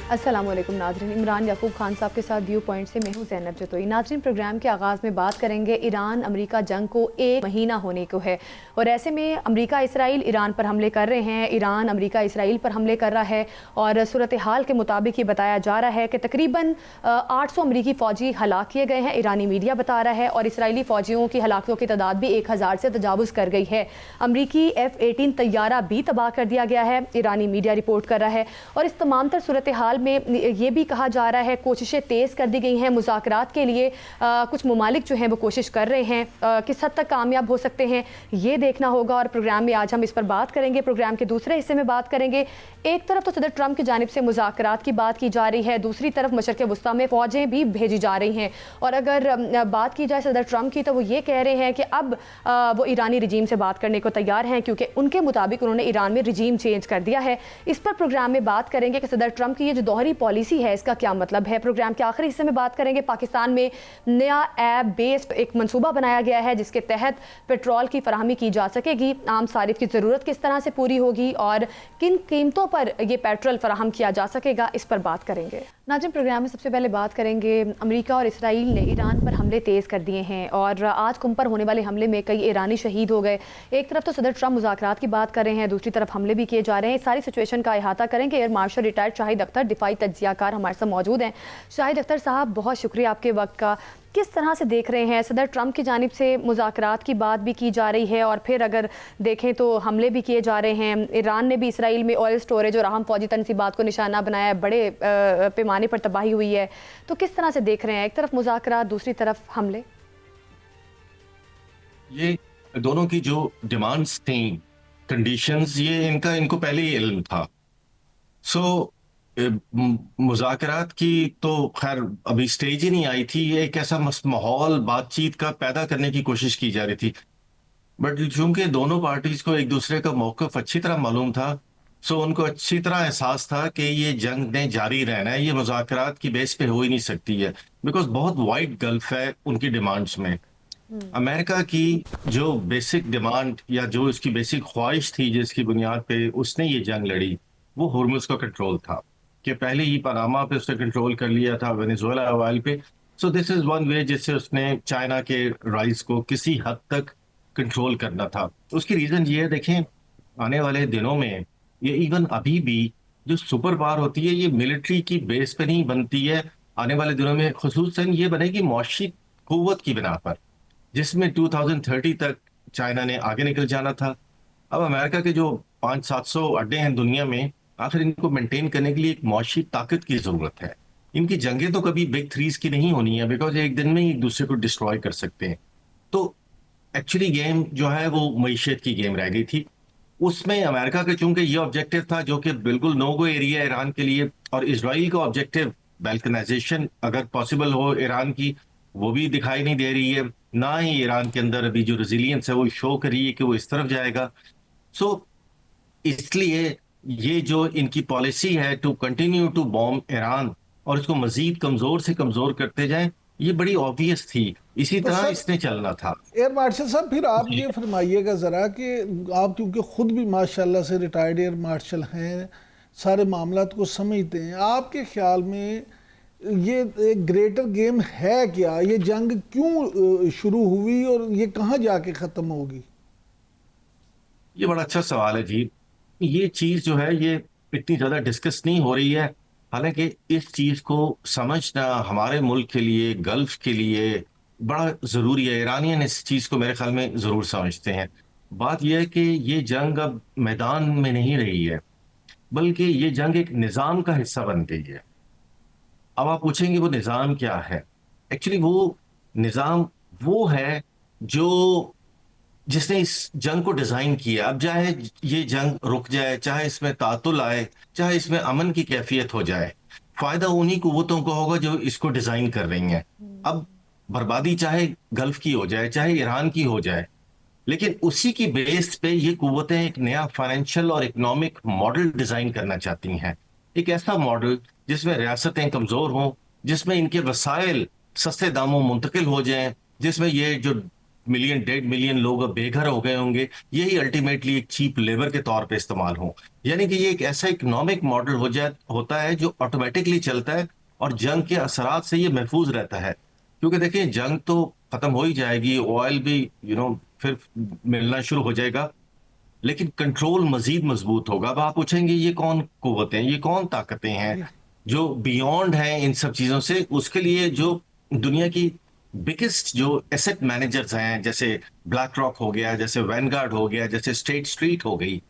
अस्सलामुअलैकुम नाज़रीन, इमरान याकूब खान साहब के साथ व्यू पॉइंट से मैं हूँ ज़ैनब जतोई। नाज़रीन, प्रोग्राम के आगाज़ में बात करेंगे ईरान अमेरिका जंग को एक महीना होने को है और ऐसे में अमेरिका इसराइल ईरान पर हमले कर रहे हैं, ईरान अमेरिका इसराइल पर हमले कर रहा है और सूरत हाल के मुताबिक ये बताया जा रहा है कि तकरीबन 800 अमरीकी फ़ौजी हलाक किए गए हैं, ईरानी मीडिया बता रहा है, और इसराइली फ़ौजियों की हलाकतों की तादाद भी 1000 से तजावुज़ कर गई है। अमरीकी F-18 तैयारा भी तबाह कर दिया गया है, ईरानी मीडिया रिपोर्ट कर रहा है। और इस तमाम तर सूरत हाल में ये भी कहा जा रहा है कोशिशें तेज़ कर दी गई हैं मुज़ाकरात के लिए। कुछ ममालिक जो हैं वो कोशिश कर रहे हैं, किस हद तक कामयाब हो सकते हैं ये देखना होगा और प्रोग्राम में आज हम इस पर बात करेंगे। प्रोग्राम के दूसरे हिस्से में बात करेंगे, एक तरफ तो सदर ट्रंप की जानिब से मुज़ाकरात की बात की जा रही है, दूसरी तरफ मशरक़ वस्ता में फ़ौजें भी भेजी जा रही हैं। और अगर बात की जाए सदर ट्रंप की तो वो ये कह रहे हैं कि अब वो ईरानी रजीम से बात करने को तैयार हैं, क्योंकि उनके मुताबिक उन्होंने ईरान में रजीम चेंज कर दिया है। इस पर प्रोग्राम में बात करेंगे कि सदर ट्रंप की ये जो दोहरी पॉलिसी है इसका क्या मतलब है। प्रोग्राम के आखिरी हिस्से में बात करेंगे, पाकिस्तान में नया ऐप बेस्ड एक मंसूबा बनाया गया है जिसके तहत पेट्रोल की फराहमी की जा सकेगी, आम सारिफ की ज़रूरत किस तरह से पूरी होगी और किन कीमतों पर यह पेट्रोल फराहम किया जा सकेगा, इस पर बात करेंगे। नाज़रीन, प्रोग्राम में सबसे पहले बात करेंगे, अमेरिका और इसराइल ने ईरान पर हमले तेज़ कर दिए हैं और आज कुम पर होने वाले हमले में कई ईरानी शहीद हो गए। एक तरफ तो सदर ट्रंप मुज़ाकरात की बात कर रहे हैं, दूसरी तरफ हमले भी किए जा रहे हैं। सारी सिचुएशन का अहाता करेंगे। Air marshal retired Shahid Akhtar दिफाई तज्जियाकार हमारे साथ मौजूद हैं। शाहिद अख्तर साहब, बहुत शुक्रिया आपके वक्त का। किस तरह से देख रहे हैं, सदर ट्रंप की जानिब से मुज़ाकरात की बात भी की जा रही है और फिर अगर देखें तो हमले भी किए जा रहे हैं। ईरान ने भी इसराइल में ऑयल स्टोरेज और अहम फौजी तनसीबात को निशाना बनाया है, बड़े पैमाने पर तबाही हुई है। तो किस तरह से देख रहे हैं, एक तरफ मुज़ाकरात, दूसरी तरफ हमले? ये दोनों की जो डिमांड्स थी, कंडीशंस, ये इनको पहले ही इल्म था। सो मुज़ाकरात की तो खैर अभी स्टेज ही नहीं आई थी। ये एक ऐसा माहौल बातचीत का पैदा करने की कोशिश की जा रही थी, बट चूंकि दोनों पार्टीज को एक दूसरे का मौक़िफ़ अच्छी तरह मालूम था, सो उनको अच्छी तरह एहसास था कि ये जंग ने जारी रहना है, ये मुज़ाकरात की बेस पे हो ही नहीं सकती है, बिकॉज बहुत वाइड गल्फ है उनकी डिमांड्स में। अमेरिका की जो बेसिक डिमांड या जो इसकी बेसिक ख्वाहिश थी जिसकी बुनियाद पे उसने ये जंग लड़ी, वो हुर्मुज़ का कंट्रोल था, कि पहले ही पनामा पे उसने कंट्रोल कर लिया था, वेनेजुएला ऑयल पे। So this is one way जिससे उसने चाइना के राइस को किसी हद तक कंट्रोल करना था। उसकी रीजन ये है, देखें, आने वाले दिनों में, ये इवन अभी भी जो सुपर पावर होती है ये मिलिट्री की बेस पे नहीं बनती है। आने वाले दिनों में खुसूसन ये बनेगी मौशी कुव्वत की बिना पर, जिसमें 2030 तक चाइना ने आगे निकल जाना था। अब अमेरिका के जो 500-700 अड्डे हैं दुनिया में, आखिर इनको मेंटेन करने के लिए एक मौशी ताकत की जरूरत है। इनकी जंगें तो कभी बिग थ्रीज की नहीं होनी है, बिकॉज एक दिन में ही एक दूसरे को डिस्ट्रॉय कर सकते हैं। तो एक्चुअली गेम जो है वो मईशत की गेम रह गई थी। उसमें अमेरिका का चूंकि ये ऑब्जेक्टिव था जो कि बिल्कुल नो गो एरिया है ईरान के लिए, और इसराइल का ऑब्जेक्टिव बैल्कनाइजेशन अगर पॉसिबल हो ईरान की, वो भी दिखाई नहीं दे रही है। ना ही ईरान के अंदर अभी जो रेजिलियंस है वो शो कर रही है कि वो इस तरफ जाएगा। सो इसलिए ये जो इनकी पॉलिसी है to continue to bomb Iran और इसको मजीद कमजोर से कमजोर करते जाएं, ये बड़ी ऑब्वियस थी, इसी तो तरह सर, इसने चलना था। एयर मार्शल साहब, फिर आप जी। ये फरमाइएगा ज़रा कि आप क्योंकि ख़ुद भी माशाल्लाह से रिटायर्ड एयर मार्शल हैं, सारे मामलात को समझते हैं, आपके ख्याल में ये एक ग्रेटर गेम है क्या? ये जंग क्यों शुरू हुई और ये कहाँ जाके ख़त्म होगी? ये बड़ा अच्छा सवाल है जी। ये चीज जो है ये इतनी ज्यादा डिस्कस नहीं हो रही है, हालांकि इस चीज को समझना हमारे मुल्क के लिए, गल्फ के लिए बड़ा जरूरी है। ईरानियन इस चीज को मेरे ख्याल में जरूर समझते हैं। बात यह है कि ये जंग अब मैदान में नहीं रही है, बल्कि ये जंग एक निज़ाम का हिस्सा बन गई है। अब आप पूछेंगे वो निज़ाम क्या है? एक्चुअली वो निज़ाम वो है जो जिसने इस जंग को डिजाइन किया। अब चाहे ये जंग रुक जाए, चाहे इसमें तातुल आए, चाहे इसमें अमन की कैफियत हो जाए, फायदा उन्हीं कुव्वतों को होगा जो इसको डिजाइन कर रही हैं। अब बर्बादी चाहे गल्फ की हो जाए, चाहे ईरान की हो जाए, लेकिन उसी की बेस पे ये कुव्वतें एक नया फाइनेंशियल और इकोनॉमिक मॉडल डिजाइन करना चाहती हैं। एक ऐसा मॉडल जिसमें रियासतें कमजोर हों, जिसमें इनके वसाइल सस्ते दामों मुंतकिल हो जाएं, जिसमें ये जो मिलियन 1.5 मिलियन लोग अब बेघर हो गए होंगे, यही अल्टीमेटली एक चीप लेबर के तौर पे इस्तेमाल हो। यानी कि ये एक ऐसा इकोनॉमिक मॉडल होता है जो ऑटोमेटिकली चलता है और जंग के असरात से ये महफूज रहता है। क्योंकि देखिए जंग तो खत्म हो ही जाएगी, ऑयल भी फिर मिलना शुरू हो जाएगा, लेकिन कंट्रोल मजीद मजबूत होगा। अब आप पूछेंगे ये कौन कुव्वतें, ये कौन ताकतें हैं जी। जो बियॉन्ड हैं इन सब चीजों से। उसके लिए जो दुनिया की बिगेस्ट जो एसेट मैनेजर्स हैं, जैसे ब्लैक रॉक हो गया, जैसे वैनगार्ड हो गया, जैसे स्टेट स्ट्रीट हो गई,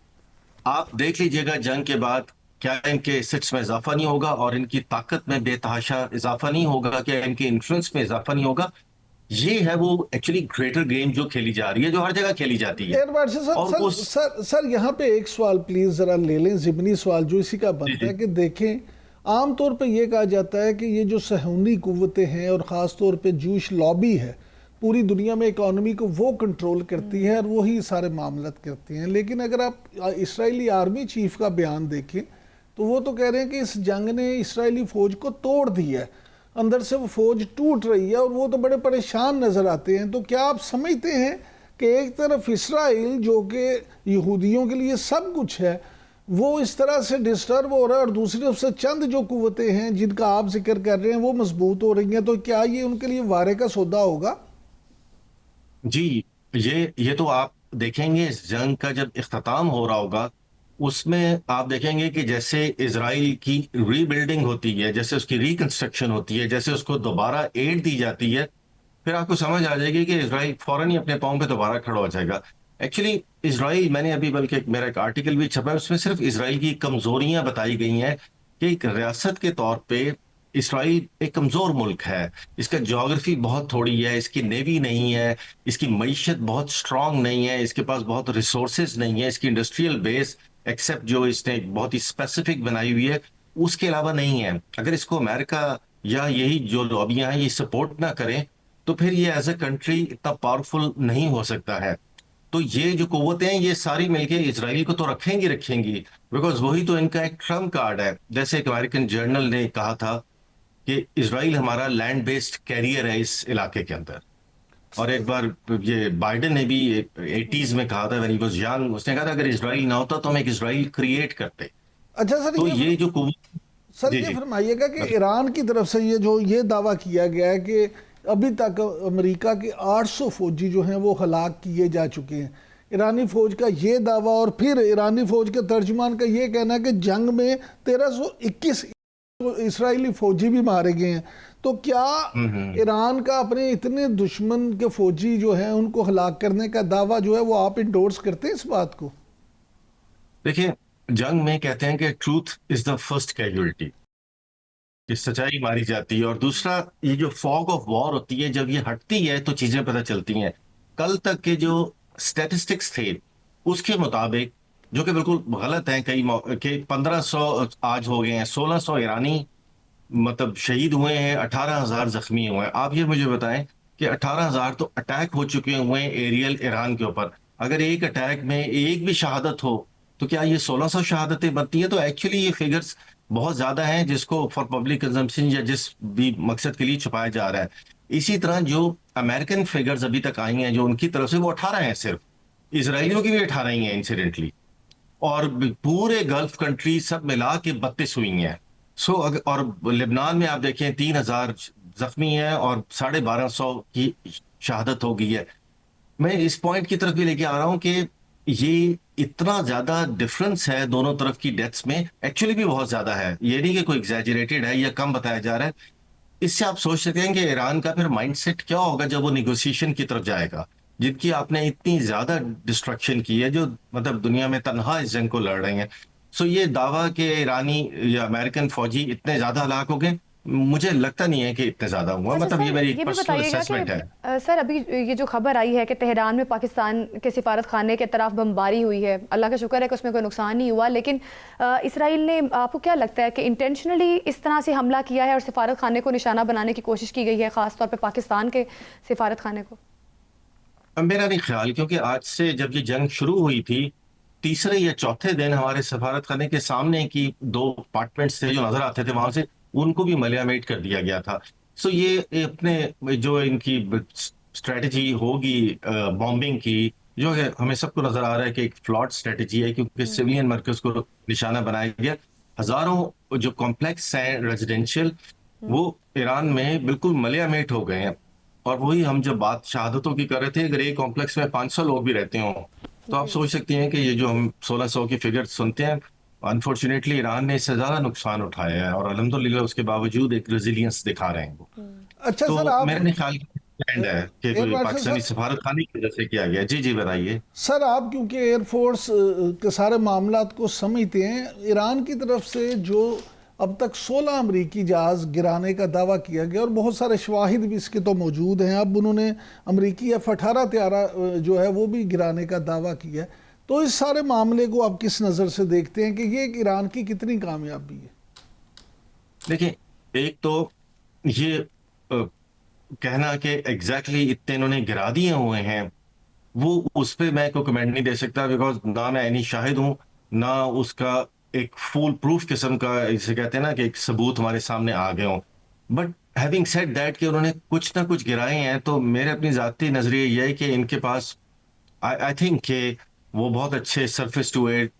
आप देख लीजिएगा जंग के बाद क्या इनके एसेट्स में इजाफा नहीं होगा और इनकी ताकत में बेतहाशा इजाफा नहीं होगा, क्या इनके इन्फ्लुएंस में इजाफा नहीं होगा। ये है वो एक्चुअली ग्रेटर गेम जो खेली जा रही है, जो हर जगह खेली जाती है। एयर मार्शल सर, और सर उस सर सर यहाँ पे एक सवाल प्लीज जरा ले लें, जिमनी सवाल जो इसी का बनता है कि देखें, आमतौर पे ये कहा जाता है कि ये जो सहूनी कुव्वतें हैं और ख़ास तौर पे जूश लॉबी है, पूरी दुनिया में इकोनॉमी को वो कंट्रोल करती है और वही सारे मामलात करती हैं। लेकिन अगर आप इसराइली आर्मी चीफ का बयान देखें तो वो तो कह रहे हैं कि इस जंग ने इसराइली फ़ौज को तोड़ दिया है, अंदर से वो फौज टूट रही है और वो तो बड़े परेशान नजर आते हैं। तो क्या आप समझते हैं कि एक तरफ इसराइल जो कि यहूदियों के लिए सब कुछ है वो इस तरह से डिस्टर्ब हो रहा है और दूसरी तरफ से चंद जो कुव्वतें हैं जिनका आप जिक्र कर रहे हैं वो मजबूत हो रही हैं, तो क्या ये उनके लिए वारे का सौदा होगा? जी, ये तो आप देखेंगे इस जंग का जब इख्तिताम हो रहा होगा, उसमें आप देखेंगे कि जैसे इजराइल की रीबिल्डिंग होती है, जैसे उसकी रिकंस्ट्रक्शन होती है, जैसे उसको दोबारा एड दी जाती है, फिर आपको समझ आ जाएगी कि इजराइल फौरन ही अपने पांव पे दोबारा खड़ा हो जाएगा। एक्चुअली इजराइल, मैंने अभी बल्कि मेरा एक आर्टिकल भी छपा है, उसमें सिर्फ इजराइल की कमजोरियां बताई गई हैं कि एक रियासत के तौर पे इसराइल एक कमजोर मुल्क है, इसका ज्योग्राफी बहुत थोड़ी है, इसकी नेवी नहीं है, इसकी मईशत बहुत स्ट्रांग नहीं है, इसके पास बहुत रिसोर्सेज नहीं है, इसकी इंडस्ट्रियल बेस एक्सेप्ट जो इसने एक बहुत ही स्पेसिफिक बनाई हुई है उसके अलावा नहीं है। अगर इसको अमेरिका या यही जो लॉबियां हैं ये सपोर्ट ना करें तो फिर ये एज ए कंट्री इतना पावरफुल नहीं हो सकता है। तो ये जो कुव्वतें हैं ये सारी मिलके इसराइल को तो रखेंगी, बिकॉज वही तो इनका एक ट्रम्प कार्ड है। जैसे एक अमेरिकन जर्नल ने कहा था कि इसराइल हमारा लैंड बेस्ड कैरियर है इस इलाके के अंदर। और एक बार ये बाइडेन ने भी 80s में कहा था, व्हेन ही वाज यंग, उसने कहा था अगर इसराइल ना होता तो हम एक इसराइल क्रिएट करते। अच्छा सर, तो ये जो सर जी ये जी फरमाइएगा कि ईरान की तरफ से ये दावा किया गया है कि अभी तक अमेरिका के 800 फौजी जो हैं वो हलाक किए जा चुके हैं। ईरानी फौज का ये दावा और फिर ईरानी फौज के तर्जुमान का ये कहना है कि जंग में 1321 इसराइली फौजी भी मारे गए हैं। तो क्या ईरान का अपने इतने दुश्मन के फौजी जो हैं उनको हलाक करने का दावा जो है वो आप इंडोर्स करते हैं इस बात को? देखिए, जंग में कहते हैं कि truth is the first casualty, कि सच्चाई मारी जाती है, और दूसरा ये जो फॉग ऑफ वॉर होती है जब ये हटती है तो चीजें पता चलती हैं। कल तक के जो स्टैटिस्टिक्स थे उसके मुताबिक, जो कि बिल्कुल गलत हैं, के 1500 आज हो गए हैं, 1600 ईरानी मतलब शहीद हुए हैं, 18,000 जख्मी हुए हैं। आप ये मुझे बताएं कि 18,000 तो अटैक हो चुके हुए हैं एरियल ईरान के ऊपर, अगर एक अटैक में एक भी शहादत हो तो क्या ये 1600 शहादतें बनती है? तो एक्चुअली ये फिगर्स बहुत ज्यादा हैं जिसको फॉर पब्लिक कंजम्पशन या जिस भी मकसद के लिए छुपाया जा रहा है। इसी तरह जो अमेरिकन फिगर्स अभी तक आई हैं जो उनकी तरफ से, वो 18 हैं सिर्फ, इसराइलियों की भी 18 ही हैं इंसिडेंटली, और पूरे गल्फ कंट्री सब मिला के 32 हुई हैं। और लेबनान में आप देखें 3,000 जख्मी हैं और 1250 की शहादत हो गई है। मैं इस पॉइंट की तरफ भी लेके आ रहा हूं कि ये इतना ज्यादा डिफरेंस है दोनों तरफ की डेथ्स में, एक्चुअली भी बहुत ज्यादा है, ये नहीं कि कोई एग्जैजरेटेड है या कम बताया जा रहा है। इससे आप सोच सकते हैं कि ईरान का फिर माइंडसेट क्या होगा जब वो निगोशिएशन की तरफ जाएगा, जिनकी आपने इतनी ज्यादा डिस्ट्रक्शन की है, जो मतलब दुनिया में तनहा इस जंग को लड़ रहे हैं। सो ये दावा कि ईरानी या अमेरिकन फौजी इतने ज्यादा हलाक हो गए, मुझे लगता नहीं है कि इतने ज्यादा हुआ। अच्छा मतलब सर, ये मेरी ये भी पर्सनल बताइएगा असेसमेंट है। कि सर अभी ये जो खबर आई है कि तेहरान में पाकिस्तान के सिफारत खाने के तरफ बमबारी हुई है, अल्लाह का शुक्र है कि उसमें कोई नुकसान नहीं हुआ, लेकिन इसराइल ने, आपको क्या लगता है कि इंटेंशनली इस तरह से हमला किया है और सिफारत खाने को निशाना बनाने की कोशिश की गई है, खासतौर पर पाकिस्तान के सिफारत खाने को? मेरा नहीं ख्याल, क्योंकि आज से जब ये जंग शुरू हुई थी, तीसरे या चौथे दिन हमारे सफारत खाने के सामने की 2 अपार्टमेंट्स थे जो नजर आते थे वहां से, उनको भी मलियामेट कर दिया गया था। सो ये अपने जो इनकी स्ट्रेटजी होगी बॉम्बिंग की, जो है हमें सबको नजर आ रहा है कि एक फ्लॉड स्ट्रेटजी है, क्योंकि सिविलियन मरकज को निशाना बनाया गया। हजारों जो कॉम्प्लेक्स हैं रेजिडेंशियल, वो ईरान में बिल्कुल मलियामेट हो गए हैं। और वही हम जब बात शहादतों की कर रहे थे, अगर एक कॉम्प्लेक्स में 500 लोग भी रहते हों तो आप सोच सकती हैं कि ये जो हम 1600 की फिगर सुनते हैं, अनफॉर्चुनेटली ईरान ने इससे ज्यादा नुकसान उठाया है, और अल्हम्दुलिल्लाह उसके बावजूद एक रेजिलियंस दिखा रहे हैं वो। अच्छा तो सर, आप मेरे नहीं ख्याल ट्रेंड है कि एयर कोई मार्शल पाकिस्तानी सर, सफारत खाने की वजह से किया गया। जी जी बताइए। सर आप क्योंकि एयरफोर्स के सारे मामलात को समझते हैं, ईरान की तरफ से जो अब तक 16 अमरीकी जहाज़ गिराने का दावा किया गया और बहुत सारे शवाहिद भी इसके तो मौजूद हैं। अब उन्होंने अमरीकी F-18 त्यारा जो है वो भी गिराने का दावा किया है। तो इस सारे मामले को आप किस नज़र से देखते हैं कि ये ईरान की कितनी कामयाबी है? देखिए, एक तो ये कहना कि एग्जैक्टली इतने इन्होंने गिरा दिए हुए हैं, वो उस पर मैं कोई कमेंट नहीं दे सकता, बिकॉज ना मैं ऐनी शाहिद हूं, ना उसका एक फुल प्रूफ किस्म का, इसे कहते हैं ना कि एक सबूत हमारे सामने आ गए हो। बट हैविंग सेड दैट कि उन्होंने कुछ ना कुछ गिराए हैं, तो मेरे अपनी जाती नजरिए यह है कि इनके पास आई थिंक कि वो बहुत अच्छे सरफेस टू एयर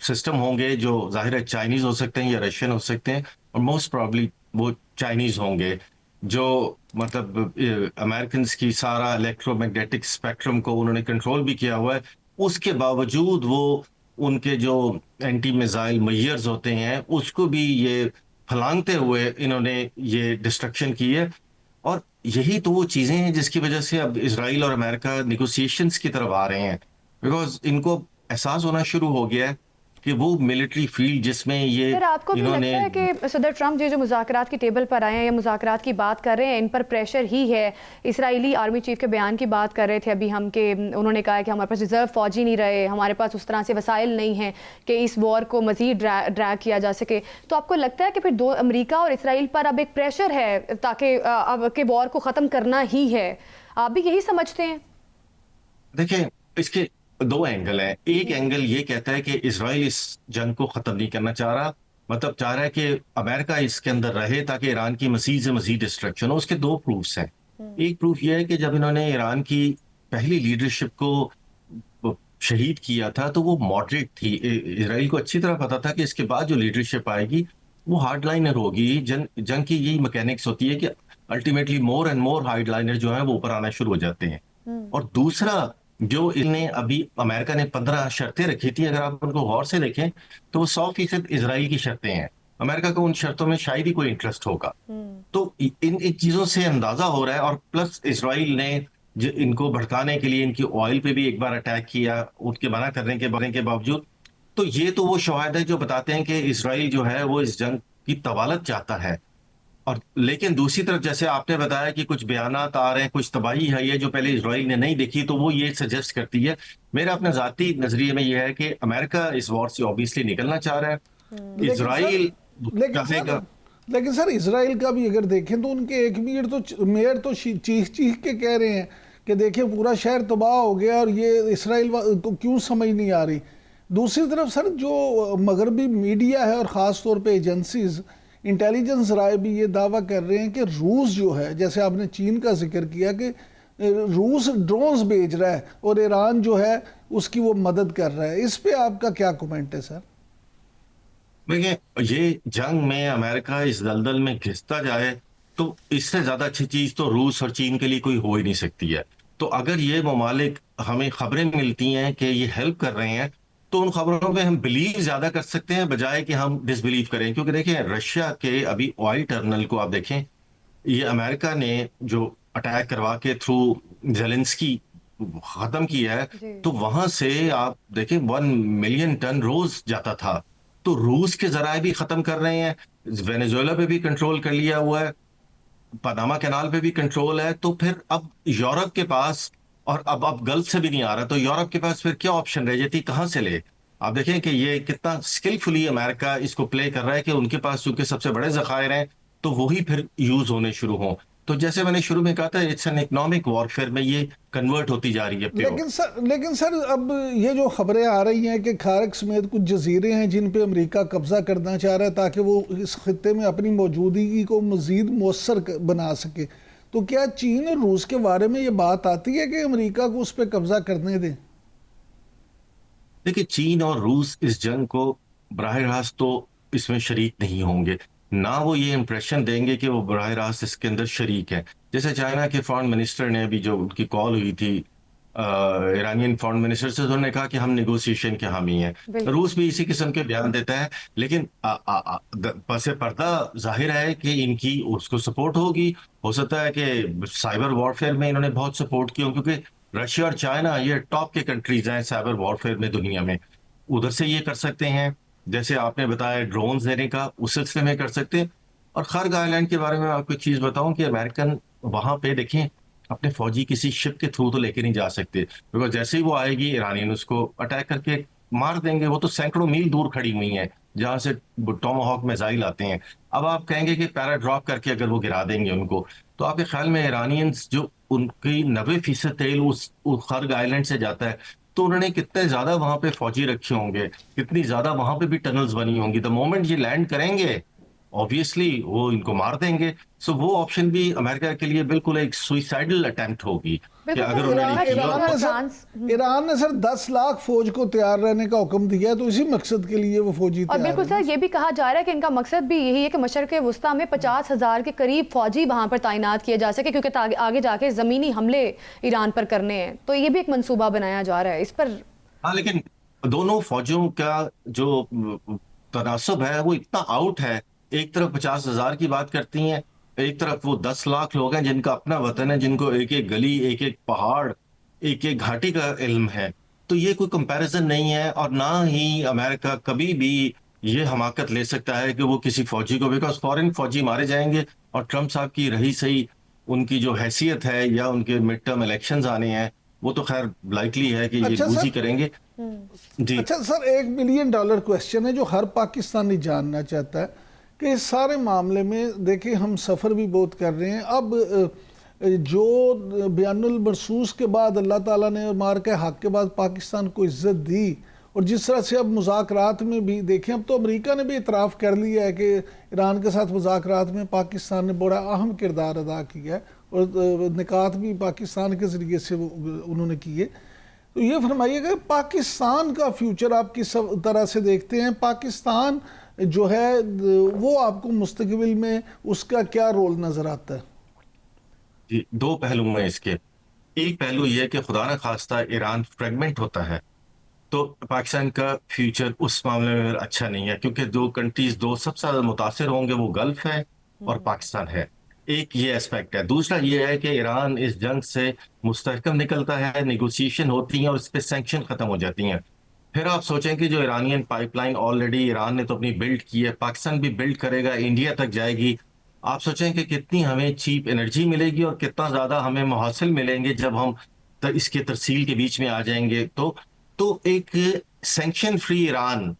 सिस्टम होंगे, जो जाहिर है चाइनीज हो सकते हैं या रशियन हो सकते हैं, और मोस्ट प्रॉब्ली वो चाइनीज होंगे, जो मतलब अमेरिकन की सारा इलेक्ट्रोमैग्नेटिक स्पेक्ट्रम को उन्होंने कंट्रोल भी किया हुआ है। उसके बावजूद वो उनके जो एंटी मिसाइल मैयर्स होते हैं उसको भी ये फलांगते हुए इन्होंने ये डिस्ट्रक्शन की है। और यही तो वो चीजें हैं जिसकी वजह से अब इसराइल और अमेरिका निगोशिएशंस की तरफ आ रहे हैं, बिकॉज इनको एहसास होना शुरू हो गया है कि वो मिलिट्री फील्ड जिसमें ये सर आपको भी इन्होंने लगता है कि सदर ट्रंप जो मुज़ाकरात की टेबल पर आए हैं या मुज़ाकरात की बात कर रहे हैं, इन पर प्रेशर ही है? इसराइली आर्मी चीफ के बयान की बात कर रहे थे अभी हम, कि उन्होंने कहा कि हमारे पास रिजर्व फौजी नहीं रहे, हमारे पास उस तरह से वसाइल नहीं हैं कि इस वॉर को मजीद ड्रैग किया जा सके। तो आपको लगता है कि फिर दो अमेरिका और इसराइल पर अब एक प्रेशर है ताकि अब के वॉर को ख़त्म करना ही है? आप भी यही समझते हैं? देखिए, इसके दो एंगल हैं। एक एंगल ये कहता है कि इसराइल इस जंग को खत्म नहीं करना चाह रहा, मतलब चाह रहा है कि अमेरिका इसके अंदर रहे ताकि ईरान की मजीद से मजीद डिस्ट्रक्शन हो। उसके दो प्रूफ्स हैं। एक प्रूफ ये है कि जब इन्होंने ईरान की पहली लीडरशिप को शहीद किया था तो वो मॉडरेट थी। इसराइल को अच्छी तरह पता था कि इसके बाद जो लीडरशिप आएगी वो हार्डलाइनर होगी। जंग की यही मैकेनिक्स होती है कि ultimately more and more hardliner जो है वो ऊपर आना शुरू हो जाते हैं। और दूसरा, जो इन्हें अभी अमेरिका ने 15 शर्तें रखी थी, अगर आप उनको गौर से देखें तो वो 100% इसराइल की शर्तें हैं। अमेरिका को उन शर्तों में शायद ही कोई इंटरेस्ट होगा। तो इन इन चीजों से अंदाजा हो रहा है। और प्लस इसराइल ने इनको भड़काने के लिए इनकी ऑयल पे भी एक बार अटैक किया, उनके मना करने के बावजूद। तो ये तो वो शवाहिद है जो बताते हैं कि इसराइल जो है वो इस जंग की तवालत चाहता है। और लेकिन दूसरी तरफ जैसे आपने बताया कि कुछ बयानात आ रहे हैं, कुछ तबाही है ये जो पहले इजराइल ने नहीं देखी, तो वो ये सजेस्ट करती है, मेरा अपने जाती नजरिए में ये है कि अमेरिका इस वॉर से ऑब्वियसली निकलना चाह रहा है। इसराइल चाहेगा। लेकिन सर इसराइल का भी अगर देखें तो उनके एक मेयर तो चीख चीख के कह रहे हैं कि देखिए पूरा शहर तबाह हो गया, और ये इसराइल को क्यों समझ नहीं आ रही। दूसरी तरफ सर जो मगरबी मीडिया है और ख़ास तौर पे एजेंसीज इंटेलिजेंस राय भी ये दावा कर रहे हैं कि रूस जो है, जैसे आपने चीन का जिक्र किया कि रूस ड्रोन्स भेज रहा है और ईरान जो है उसकी वो मदद कर रहा है। इस पे आपका क्या कमेंट है सर? देखिए, ये जंग में अमेरिका इस दलदल में घिसता जाए तो इससे ज्यादा अच्छी चीज तो रूस और चीन के लिए कोई हो ही नहीं सकती है। तो अगर ये ममालिक हमें खबरें मिलती हैं कि ये हेल्प कर रहे हैं, तो उन खबरों पे हम बिलीव ज्यादा कर सकते हैं बजाय कि हम डिसबिलीव करें। क्योंकि देखिए, रशिया के अभी ऑयल टर्मिनल को आप देखें, ये अमेरिका ने जो अटैक करवा के थ्रू जेलेंस्की खत्म किया है, तो वहां से आप देखें 1 मिलियन टन रोज जाता था। तो रूस के जराए भी खत्म कर रहे हैं, वेनेजुएला पे भी कंट्रोल कर लिया हुआ है, पनामा कैनाल पे भी कंट्रोल है। तो फिर अब यूरोप के पास, और अब गल्फ से भी नहीं आ रहा, तो यूरोप के पास फिर क्या ऑप्शन रह जाती, कहां से ले? आप देखें कि ये कितना स्किलफुली अमेरिका इसको प्ले कर रहा है कि उनके पास चूंकि सबसे बड़े जखायर हैं तो वही फिर यूज होने शुरू हों। तो जैसे मैंने शुरू में कहा था, इट्स एन इकोनॉमिक वॉरफेयर में ये कन्वर्ट होती जा रही है। लेकिन सर अब ये जो खबरें आ रही हैं कि खारक समेत कुछ जजीरे हैं जिन पे अमेरिका कब्जा करना चाह रहा है ताकि वो इस खित्ते में अपनी मौजूदगी को मजीद मौसर बना सके, तो क्या चीन और रूस के बारे में ये बात आती है कि अमेरिका को उस पर कब्जा करने दें? देखिए, चीन और रूस इस जंग को बराह रास्त तो इसमें शरीक नहीं होंगे, ना वो ये इंप्रेशन देंगे कि वो बराह रास्त इसके अंदर शरीक है। जैसे चाइना के फॉरेन मिनिस्टर ने अभी जो उनकी कॉल हुई थी ईरानियन फॉरेन मिनिस्टर से, तो उन्होंने कहा कि हम नेगोशिएशन के हामी हैं। बिल्कुल। रूस भी इसी किस्म के बयान देता है, लेकिन पसे पर्दा जाहिर है कि इनकी उसको सपोर्ट होगी। हो सकता है कि साइबर वॉरफेयर में इन्होंने बहुत सपोर्ट की हो, क्योंकि रशिया और चाइना ये टॉप के कंट्रीज हैं साइबर वॉरफेयर में दुनिया में। उधर से ये कर सकते हैं, जैसे आपने बताया ड्रोन देने का, उस सिलसिले में कर सकते हैं। और खर्ग आइलैंड के बारे में आपको एक चीज बताऊं कि अमेरिकन वहां पे देखें अपने फौजी किसी शिप के थ्रू तो लेके नहीं जा सकते, बिकॉज जैसे ही वो आएगी ईरानियन उसको अटैक करके मार देंगे। वो तो सैकड़ों मील दूर खड़ी हुई हैं जहां से टॉमाहॉक मिसाइल आते हैं। अब आप कहेंगे कि पैरा ड्रॉप करके अगर वो गिरा देंगे उनको, तो आपके ख्याल में ईरानियंस जो उनकी 90% तेल उस खर्ग आइलैंड से जाता है, तो उन्होंने कितने ज्यादा वहां पे फौजी रखे होंगे, कितनी ज्यादा वहां पे भी टनल्स बनी होंगी। द मोमेंट ये लैंड करेंगे ऑब्वियसली वो इनको मार देंगे। सो वो ऑप्शन भी अमेरिका के लिए बिल्कुल एक सुइसाइडल अटेम्प्ट होगी कि बिल्कुल अगर सर, उन्होंने ईरान किया ईरान ने सर ईरान ने सर 10 लाख फौज को तैयार रहने का हुक्म दिया है, तो इसी मकसद के लिए वो फौजी और तैयार बिल्कुल हैं। सर ये भी कहा जा रहा है कि इनका मकसद भी यही है कि मशरक़ वुस्ता में 50,000 के करीब फौजी वहां पर तैनात किए जा सके, क्योंकि आगे जाके ज़मीनी हमले ईरान पर करने हैं। तो ये भी एक मंसूबा बनाया जा रहा है इस पर। हाँ, लेकिन दोनों फौजों का जो तनासब है वो इतना आउट है। एक तरफ 50,000 की बात करती हैं, एक तरफ वो 10 लाख लोग हैं जिनका अपना वतन है, जिनको एक एक गली, एक एक पहाड़, एक एक घाटी का इल्म है। तो ये कोई कंपैरिजन नहीं है, और ना ही अमेरिका कभी भी ये हमाकत ले सकता है कि वो किसी फौजी को, बिकॉज फॉरेन फौजी मारे जाएंगे। और ट्रम्प साहब की रही सही उनकी जो हैसियत है या उनके मिड टर्म इलेक्शंस आने हैं, वो तो खैर लाइकली है कि ये अच्छा यूज ही सर, करेंगे। जी। अच्छा सर, $1 बिलियन क्वेश्चन है जो हर पाकिस्तानी जानना चाहता है कि इस सारे मामले में देखिए हम सफ़र भी बहुत कर रहे हैं। अब जो बयानुल मरसूस के बाद अल्लाह ताला ने और मार के हक के बाद पाकिस्तान को इज्जत दी, और जिस तरह से अब मुज़ाकरात में भी देखें, अब तो अमेरिका ने भी इतराफ़ कर लिया है कि ईरान के साथ मुज़ाकरात में पाकिस्तान ने बड़ा अहम किरदार अदा किया है, और निकात भी पाकिस्तान के ज़रिए से उन्होंने किए। तो ये फरमाइएगा पाकिस्तान का फ्यूचर आप किस तरह से देखते हैं? पाकिस्तान जो है वो आपको मुस्तकबिल में उसका क्या रोल नज़र आता है? जी, दो पहलू हैं इसके। एक पहलू यह है कि खुदा न खास्ता ईरान फ्रेगमेंट होता है तो पाकिस्तान का फ्यूचर उस मामले में अच्छा नहीं है, क्योंकि दो कंट्रीज, दो सबसे ज्यादा मुतासिर होंगे वो गल्फ है और पाकिस्तान है। एक ये एस्पेक्ट है। दूसरा ये है कि ईरान इस जंग से मुस्तहकम निकलता है, नेगोशिएशन होती हैं और इस पर सैंक्शन खत्म हो जाती हैं। फिर आप सोचें कि जो ईरानियन पाइपलाइन ऑलरेडी ईरान ने तो अपनी बिल्ड की है, पाकिस्तान भी बिल्ड करेगा, इंडिया तक जाएगी। आप सोचें कि कितनी हमें चीप एनर्जी मिलेगी और कितना ज्यादा हमें मुहासिल मिलेंगे जब हम इसके तरसील के बीच में आ जाएंगे। तो एक सैंक्शन फ्री ईरान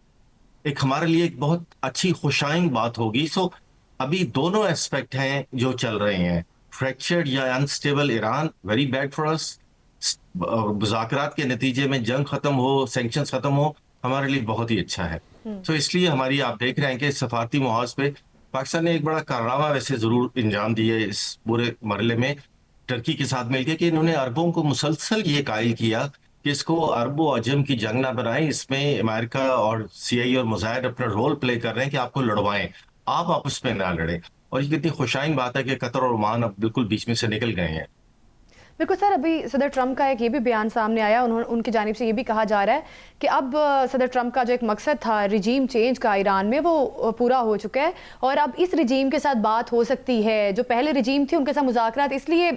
एक हमारे लिए एक बहुत अच्छी खुशाइन बात होगी। सो अभी दोनों एस्पेक्ट हैं जो चल रहे हैं। फ्रैक्चर्ड या unstable Iran very bad for us. मुज़ाकरात के नतीजे में जंग खत्म हो, सैंक्शंस खत्म हो, हमारे लिए बहुत ही अच्छा है। तो इसलिए हमारी, आप देख रहे हैं कि सफारती मुहाज पे पाकिस्तान ने एक बड़ा कारनामा वैसे जरूर इंजाम दिया है इस पूरे मरहले में टर्की के साथ मिलकर, कि इन्होंने अरबों को मुसलसल ये कायल किया कि इसको अरब व अजम की जंग ना बनाएं। इसमें अमेरिका और सीआई और मुजाहिद अपना रोल प्ले कर रहे हैं कि आपको लड़वाएं, आप आपस में ना लड़ें। और ये कितनी खुशाइन बात है कि कतर और ओमान अब बिल्कुल बीच में से निकल गए हैं। बिल्कुल सर, अभी सदर ट्रंप का एक ये भी बयान सामने आया, उनकी जानिब से ये भी कहा जा रहा है कि अब सदर ट्रंप का जो एक मकसद था रिजीम चेंज का ईरान में, वो पूरा हो चुका है और अब इस रिजीम के साथ बात हो सकती है। जो पहले रिजीम थी उनके साथ मुज़ाकरात इसलिए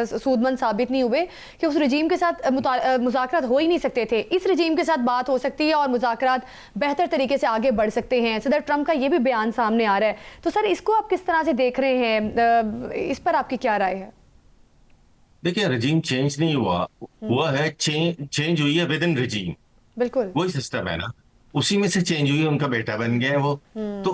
सूदमंद साबित नहीं हुए कि उस रिजीम के साथ मुज़ाकरात हो ही नहीं सकते थे। इस रिजीम के साथ बात हो सकती है और मुज़ाकरात बेहतर तरीके से आगे बढ़ सकते हैं। सदर ट्रंप का ये भी बयान सामने आ रहा है। तो सर इसको आप किस तरह से देख रहे हैं, इस पर आपकी क्या राय है? देखिए, रजीम चेंज नहीं हुआ है, चेंज हुई है विद इन रजीम। बिल्कुल वही सिस्टम है ना, उसी में से चेंज हुई है, उनका बेटा बन गया है वो। तो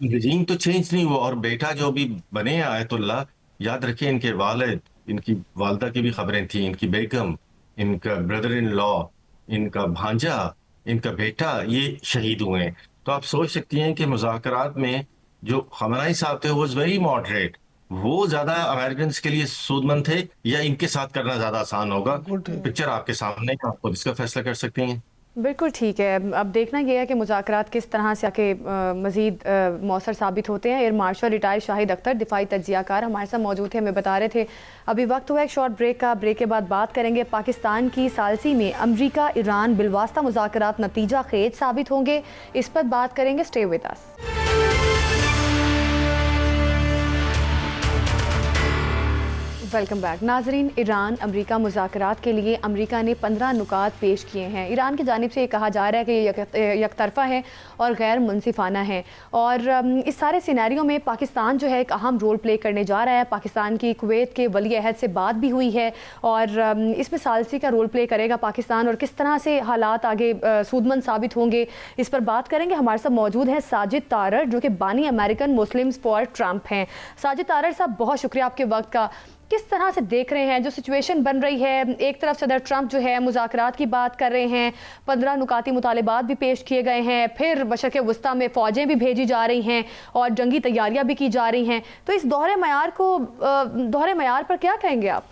रजीम तो चेंज नहीं हुआ, और बेटा जो भी बने हैं आयतुल्लाह, याद रखिए इनके वालिद, इनकी वालदा की भी खबरें थी, इनकी बेगम, इनका ब्रदर इन लॉ, इनका भांजा, इनका बेटा, ये शहीद हुए हैं। तो आप सोच सकती हैं कि मुज़ाकरात में जो खमनाई साहब थे वॉज वेरी मॉडरेट, वो ज्यादा अमेरिकन के लिए सूदमंद थे या इनके साथ करना ज्यादा आसान होगा? पिक्चर आपके सामने है, आप खुद इसका फैसला कर सकती हैं। बिल्कुल ठीक है। अब देखना यह है कि मुज़ाकरात किस तरह से आके मज़ीद मौसर साबित होते हैं। Air marshal retired Shahid Akhtar दिफाई तज्जियाकार हमारे साथ मौजूद थे, हमें बता रहे थे। अभी वक्त हुआ एक शॉर्ट ब्रेक का। ब्रेक के बाद बात करेंगे पाकिस्तान की सालसी में अमरीका ईरान बिलवास्ता मुज़ाकरात नतीजा खेज साबित होंगे, इस पर बात करेंगे। Stay with us. Welcome back नाजरीन। ईरान अमरीका मुज़ाकरात के लिए अमरीका ने 15 नुकात पेश किए हैं। ईरान की जानिब से ये कहा जा रहा है कि ये यकतरफ़ा है और गैर मुनसिफाना है, और इस सारे सिनेरियो में पाकिस्तान जो है एक अहम रोल प्ले करने जा रहा है। पाकिस्तान की कुवैत के वली अहद से बात भी हुई है, और इसमें सालसी का रोल प्ले करेगा पाकिस्तान, और किस तरह से हालात आगे सूदमंद साबित होंगे, इस पर बात करेंगे। हमारे साथ मौजूद हैं साजिद तारड़, जो कि बानी अमेरिकन मुस्लिम्स फॉर ट्रंप हैं। साजिद तारड़ साहब, बहुत शुक्रिया आपके वक्त का। किस तरह से देख रहे हैं जो सिचुएशन बन रही है? एक तरफ सदर ट्रंप जो है मुज़ाकरात की बात कर रहे हैं, 15 नुकाती मुतालिबात भी पेश किए गए हैं, फिर मशरक़ वस्ता में फ़ौजें भी भेजी जा रही हैं और जंगी तैयारियां भी की जा रही हैं। तो इस दोहरे मयार पर क्या कहेंगे आप?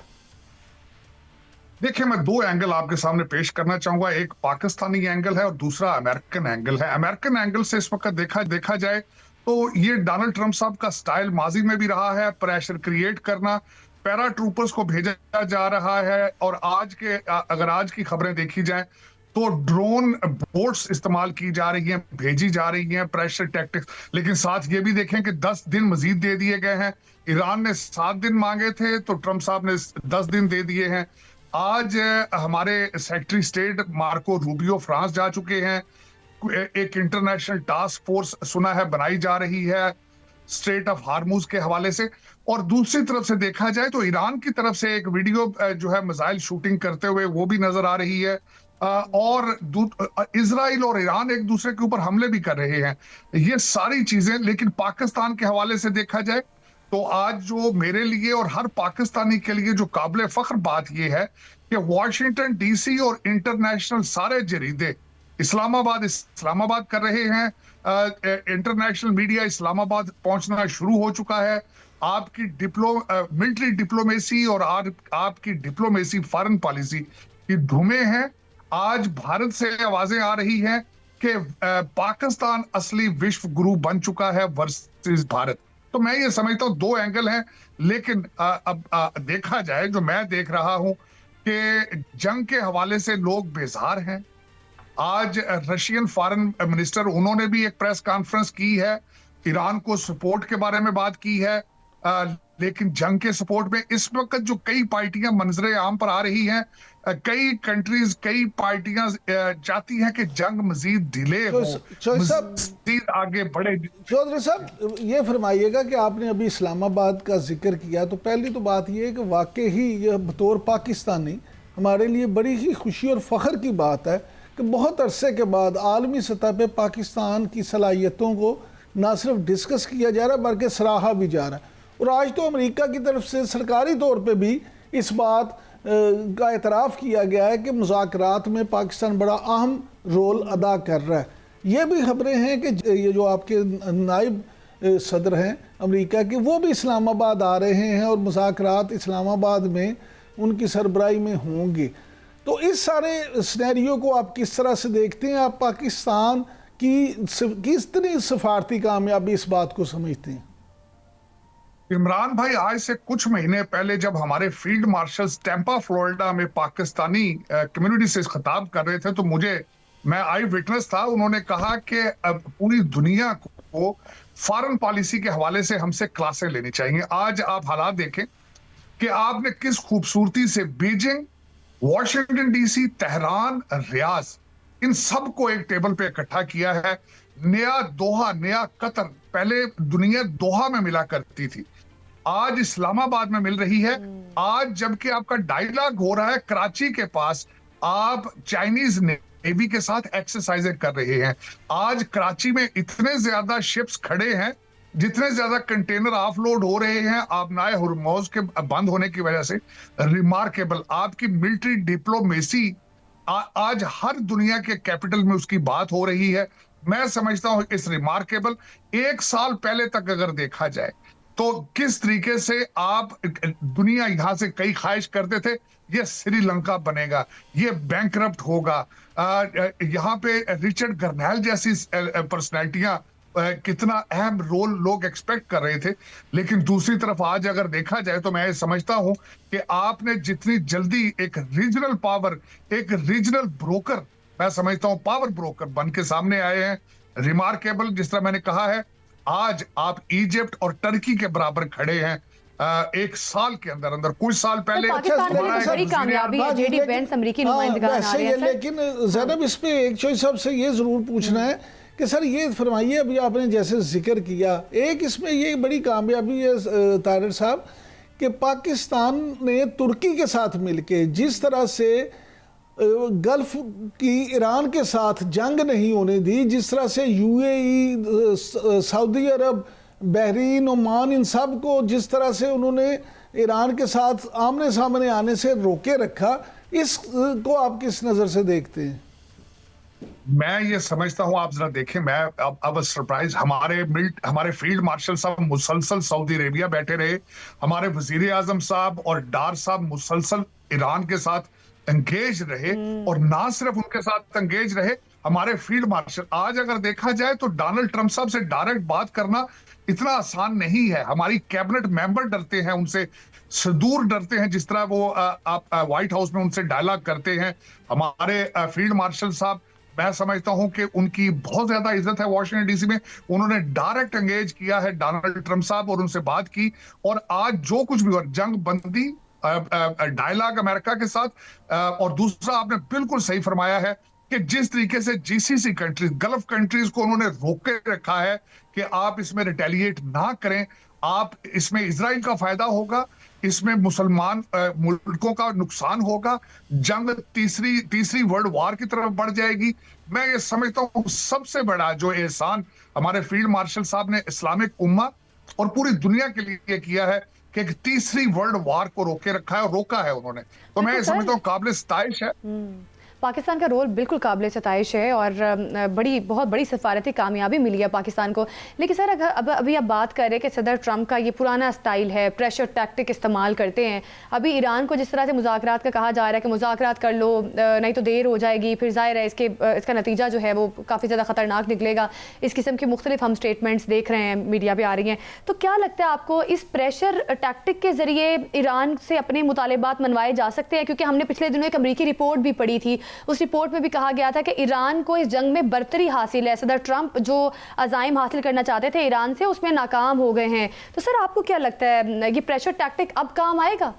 देखिए, मैं दो एंगल आपके सामने पेश करना चाहूंगा। एक पाकिस्तानी एंगल है और दूसरा अमेरिकन एंगल है। अमेरिकन एंगल से इस वक्त देखा जाए तो ये डोनाल्ड ट्रंप साहब का स्टाइल माजी में भी रहा है, प्रेशर क्रिएट करना, पैरा ट्रूपर्स को भेजा जा रहा है। और अगर आज की खबरें देखी जाए तो ड्रोन बोट्स इस्तेमाल की जा रही हैं, भेजी जा रही हैं, प्रेशर टैक्टिक्स। लेकिन साथ ये भी देखें कि 10 दिन मजीद दे दिए गए हैं। ईरान ने 7 दिन मांगे थे तो ट्रंप साहब ने 10 दिन दे दिए हैं। आज हमारे secretary state Marco Rubio France जा चुके हैं। एक इंटरनेशनल टास्क फोर्स सुना है बनाई जा रही है स्ट्रेट ऑफ हार्मूज के हवाले से। और दूसरी तरफ से देखा जाए तो ईरान की तरफ से एक वीडियो जो है मिसाइल शूटिंग करते हुए वो भी नजर आ रही है। और इजराइल और ईरान एक दूसरे के ऊपर हमले भी कर रहे हैं। ये सारी चीजें, लेकिन पाकिस्तान के हवाले से देखा जाए तो आज जो मेरे लिए और हर पाकिस्तानी के लिए जो काबिल फख्र बात यह है कि वॉशिंगटन डीसी और इंटरनेशनल सारे जरीदे इस्लामाबाद कर रहे हैं। इंटरनेशनल मीडिया इस्लामाबाद पहुंचना शुरू हो चुका है। आपकी मिलिट्री डिप्लोमेसी और आपकी डिप्लोमेसी फॉरेन पॉलिसी की धुमें हैं। आज भारत से आवाजें आ रही हैं कि पाकिस्तान असली विश्व गुरु बन चुका है वर्सेस भारत। तो मैं ये समझता हूं दो एंगल हैं, लेकिन अब देखा जाए, जो मैं देख रहा हूं कि जंग के हवाले से लोग बेजार हैं। आज रशियन फॉरेन मिनिस्टर, उन्होंने भी एक प्रेस कॉन्फ्रेंस की है, ईरान को सपोर्ट के बारे में बात की है। लेकिन जंग के सपोर्ट में इस वक्त जो कई पार्टियां मंजरे आम पर आ रही हैं, कई कंट्रीज, कई पार्टियां चाहती हैं कि जंग मजीद डिले हो, मजीद आगे बढ़े। चौधरी साहब, ये फरमाइएगा कि आपने अभी इस्लामाबाद का जिक्र किया, तो पहली तो बात ये है कि वाकई ही यह बतौर पाकिस्तानी हमारे लिए बड़ी ही खुशी और फख्र की बात है कि बहुत अरसे के बाद आलमी सतह पे पाकिस्तान की सलाहियतों को ना सिर्फ डिस्कस किया जा रहा है बल्कि सराहा भी जा रहा है। और आज तो अमेरिका की तरफ से सरकारी तौर पे भी इस बात का एतराफ़ किया गया है कि मुज़ाकरात में पाकिस्तान बड़ा अहम रोल अदा कर रहा है। ये भी खबरें हैं कि ये जो आपके नायब सदर हैं अमेरिका के, वो भी इस्लामाबाद आ रहे हैं और मुज़ाकरात इस्लामाबाद में उनकी सरबराही में होंगे। तो इस सारे सिनेरियो को आप किस तरह से देखते हैं? आप पाकिस्तान की कितनी सफारती कामयाबी इस बात को समझते हैं? इमरान भाई, आज से कुछ महीने पहले जब हमारे फील्ड मार्शल टैंपा फ्लोरिडा में पाकिस्तानी कम्युनिटी से खिताब कर रहे थे तो मैं आई विटनेस था। उन्होंने कहा कि अब पूरी दुनिया को फॉरेन पॉलिसी के हवाले से हमसे क्लासें लेनी चाहिए। आज आप हालात देखें कि आपने किस खूबसूरती से बीजिंग, वॉशिंगटन डीसी, तेहरान, रियाज, इन सब को एक टेबल पे इकट्ठा किया है। नया दोहा, नया कतर, पहले दुनिया दोहा में मिला करती थी, आज इस्लामाबाद में मिल रही है। आज जबकि आपका डायलॉग हो रहा है कराची के पास, आप चाइनीज नेवी के साथ एक्सरसाइजें कर रहे हैं। आज कराची में इतने ज्यादा शिप्स खड़े हैं, जितने ज्यादा कंटेनर ऑफलोड हो रहे हैं आबनाए हुर्मुज़ के बंद होने की वजह से। रिमार्केबल आपकी मिलिट्री डिप्लोमेसी, आज हर दुनिया के कैपिटल में उसकी बात हो रही है। मैं समझता हूं इस रिमार्केबल। 1 साल पहले तक अगर देखा जाए तो किस तरीके से आप, दुनिया यहां से कई ख्वाहिश करते थे ये श्रीलंका बनेगा, ये बैंकरप्ट होगा, यहाँ पे रिचर्ड गर्नैल जैसी पर्सनैलिटियां कितना अहम रोल लोग एक्सपेक्ट कर रहे थे। लेकिन दूसरी तरफ आज अगर देखा जाए तो मैं समझता हूं कि आपने जितनी जल्दी एक रीजनल पावर, एक रीजनल ब्रोकर, मैं समझता हूं पावर ब्रोकर बन के सामने आए हैं, रिमार्केबल। जिस तरह मैंने कहा है, आज आप इजिप्ट और टर्की के बराबर खड़े हैं एक साल के अंदर अंदर। कुछ साल पहले पाकिस्तान में हमारा बड़ी कामयाबी है, जेडी वेंस अमेरिकी नुमाइंदगान आ रहे हैं। लेकिन ज़ैनब इसमें एक चॉइस साहब से ये जरूर पूछना है कि सर ये फरमाइए, अभी आपने जैसे जिक्र किया, एक इसमें ये बड़ी कामयाबी है तारिर साहब कि पाकिस्तान ने तुर्की के साथ मिलके जिस तरह से गल्फ की ईरान के साथ जंग नहीं होने दी, जिस तरह से यूएई, सऊदी अरब, बहरीन, ओमान, इन सब को जिस तरह से उन्होंने ईरान के साथ आमने सामने आने से रोके रखा, इसको आप किस नज़र से देखते हैं? मैं ये समझता हूं, आप जरा देखें, मैं अब सरप्राइज, हमारे फील्ड मार्शल साहब मुसलसल सऊदी अरेबिया बैठे रहे, हमारे वजीर आजम साहब और डार साहब मुसलसल ईरान के साथ एंगेज रहे, और ना सिर्फ उनके साथ एंगेज रहे, हमारे फील्ड मार्शल। आज अगर देखा जाए तो डोनाल्ड ट्रंप साहब से डायरेक्ट बात करना इतना आसान नहीं है। हमारी कैबिनेट मेंबर डरते हैं उनसे, दूर डरते हैं, जिस तरह वो आप व्हाइट हाउस में उनसे डायलॉग करते हैं। हमारे फील्ड मार्शल साहब, मैं समझता हूं कि उनकी बहुत ज्यादा इज्जत है वॉशिंगटन डीसी में। उन्होंने डायरेक्ट एंगेज किया है डोनाल्ड ट्रंप साहब और उनसे बात की, और आज जो कुछ भी हुआ, जंग बंदी, डायलॉग अमेरिका के साथ, और दूसरा आपने बिल्कुल सही फरमाया है कि जिस तरीके से जीसीसी कंट्रीज, गल्फ कंट्रीज को उन्होंने रोके रखा है कि आप इसमें रिटेलिएट ना करें, आप इसमें इजराइल का फायदा होगा, इसमें मुसलमान मुल्कों का नुकसान होगा, जंग तीसरी वर्ल्ड वॉर की तरफ बढ़ जाएगी। मैं ये समझता हूँ सबसे बड़ा जो एहसान हमारे फील्ड मार्शल साहब ने इस्लामिक उम्मा और पूरी दुनिया के लिए किया है कि एक तीसरी वर्ल्ड वॉर को रोके रखा है, और रोका है उन्होंने। तो मैं ये समझता हूँ काबिल सताइश है। पाकिस्तान का रोल बिल्कुल काबिल सताइश है, और बहुत बड़ी सफारती कामयाबी मिली है पाकिस्तान को। लेकिन सर अगर अभी आप बात कर रहे हैं कि सदर ट्रंप का ये पुराना स्टाइल है, प्रेशर टैक्टिक इस्तेमाल करते हैं। अभी ईरान को जिस तरह से मुज़ाकरात का कहा जा रहा है कि मुज़ाकरात कर लो, नहीं तो देर हो जाएगी, फिर ज़ाहिर है इसका नतीजा जो है वो काफ़ी ज़्यादा ख़तरनाक निकलेगा। इस किस्म की मुख्तलिफ हम स्टेटमेंट्स देख रहे हैं, मीडिया पर आ रही हैं। तो क्या लगता है आपको, इस प्रेशर टैक्टिक के ज़रिए ईरान से अपने मुतालिबात मनवाए जा सकते हैं? क्योंकि हमने पिछले दिनों एक अमरीकी रिपोर्ट भी पढ़ी थी, उस रिपोर्ट में भी कहा गया था कि ईरान को इस जंग में बर्तरी हासिल है। सदर ट्रंप जो अज़ाइम हासिल करना चाहते थे ईरान से, उसमें नाकाम हो गए हैं। तो सर आपको क्या लगता है, ये प्रेशर टैक्टिक अब काम आएगा?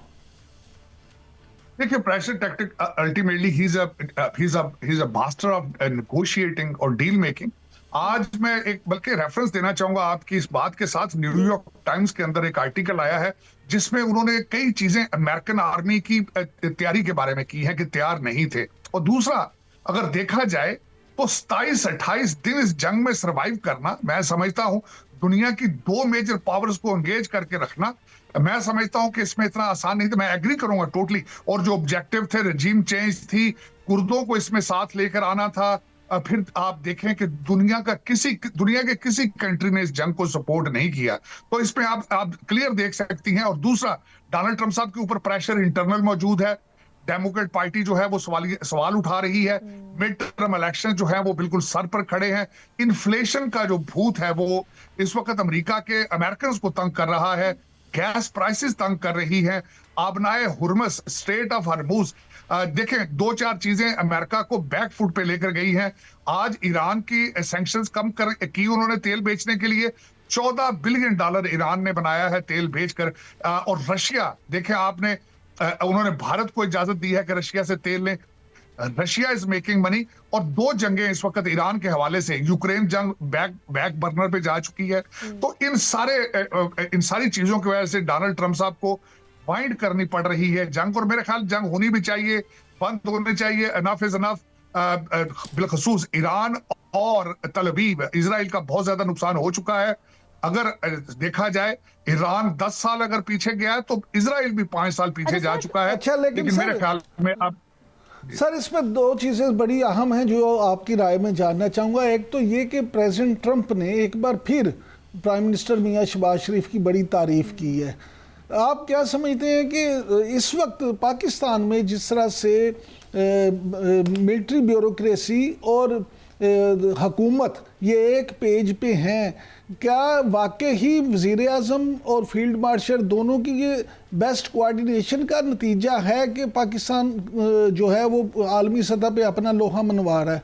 देखिए, pressure tactic ultimately he is a master of negotiating और डील मेकिंग। आज मैं एक बल्कि रेफरेंस देना चाहूंगा आपकी इस बात के साथ। न्यूयॉर्क टाइम्स के अंदर एक आर्टिकल आया है जिसमें उन्होंने कई चीजें अमेरिकन आर्मी की तैयारी के बारे में की हैं कि तैयार नहीं थे। और दूसरा, अगर देखा जाए तो 27-28 दिन इस जंग में सरवाइव करना, मैं समझता हूं दुनिया की 2 मेजर पावर्स को एंगेज करके रखना, मैं समझता हूं कि इसमें इतना आसान नहीं था। मैं एग्री करूंगा टोटली। और जो ऑब्जेक्टिव थे, रजीम चेंज थी, कुर्दों को इसमें साथ लेकर आना था। फिर आप देखें कि दुनिया के किसी कंट्री ने इस जंग को सपोर्ट नहीं किया। तो इसमें आप क्लियर देख सकती हैं। और दूसरा, डोनाल्ड ट्रंप साहब के ऊपर प्रेशर इंटरनल मौजूद है। डेमोक्रेट पार्टी जो है वो सवाल उठा रही है। मिड टर्म इलेक्शन जो है वो बिल्कुल सर पर खड़े हैं। इन्फ्लेशन का जो भूत है वो इस वक्त अमेरिकन को तंग कर रहा है। गैस प्राइसेस तंग कर रही हैं। आबनाए हुर्मस, स्ट्रेट ऑफ हरमुज, देखें 2-4 चीजें अमेरिका को बैक फुट पे लेकर गई हैं। आज ईरान की सैंक्शंस कम की उन्होंने तेल बेचने के लिए। $14 बिलियन ईरान ने बनाया है तेल बेचकर। और रशिया, देखें आपने, उन्होंने भारत को इजाजत दी है कि रशिया से तेल लें। Russia is making money. और 2 जंगें इस वक्त ईरान के हवाले से, यूक्रेन जंग बैक बर्नर पे जा चुकी है। तो इन सारी चीजों की वजह से डोनाल्ड ट्रंप साहब को वाइंड करनी पड़ रही है जंग। और मेरे ख्याल जंग होनी भी चाहिए, बंद होनी चाहिए। Enough is enough. बिलखसूस ईरान और तल अवीव, इजराइल का बहुत ज्यादा नुकसान हो चुका है। अगर देखा जाए, ईरान 10 साल अगर पीछे गया है तो इजराइल भी 5 साल पीछे जा चुका है। अच्छा, लेकिन मेरे ख्याल में अब सर इसमें 2 चीजें बड़ी अहम हैं जो आपकी राय में जानना चाहूंगा। एक तो ये कि प्रेसिडेंट ट्रंप ने एक बार फिर प्राइम मिनिस्टर मियां शहबाज शरीफ की बड़ी तारीफ़ की है। आप क्या समझते हैं कि इस वक्त पाकिस्तान में जिस तरह से मिलिट्री ब्यूरोक्रेसी और हुकूमत ये एक पेज पे हैं, क्या वाकई ही वज़ीर आज़म और फील्ड मार्शल दोनों की ये बेस्ट कोऑर्डिनेशन का नतीजा है कि पाकिस्तान जो है वो आलमी सतह पे अपना लोहा मनवा रहा है?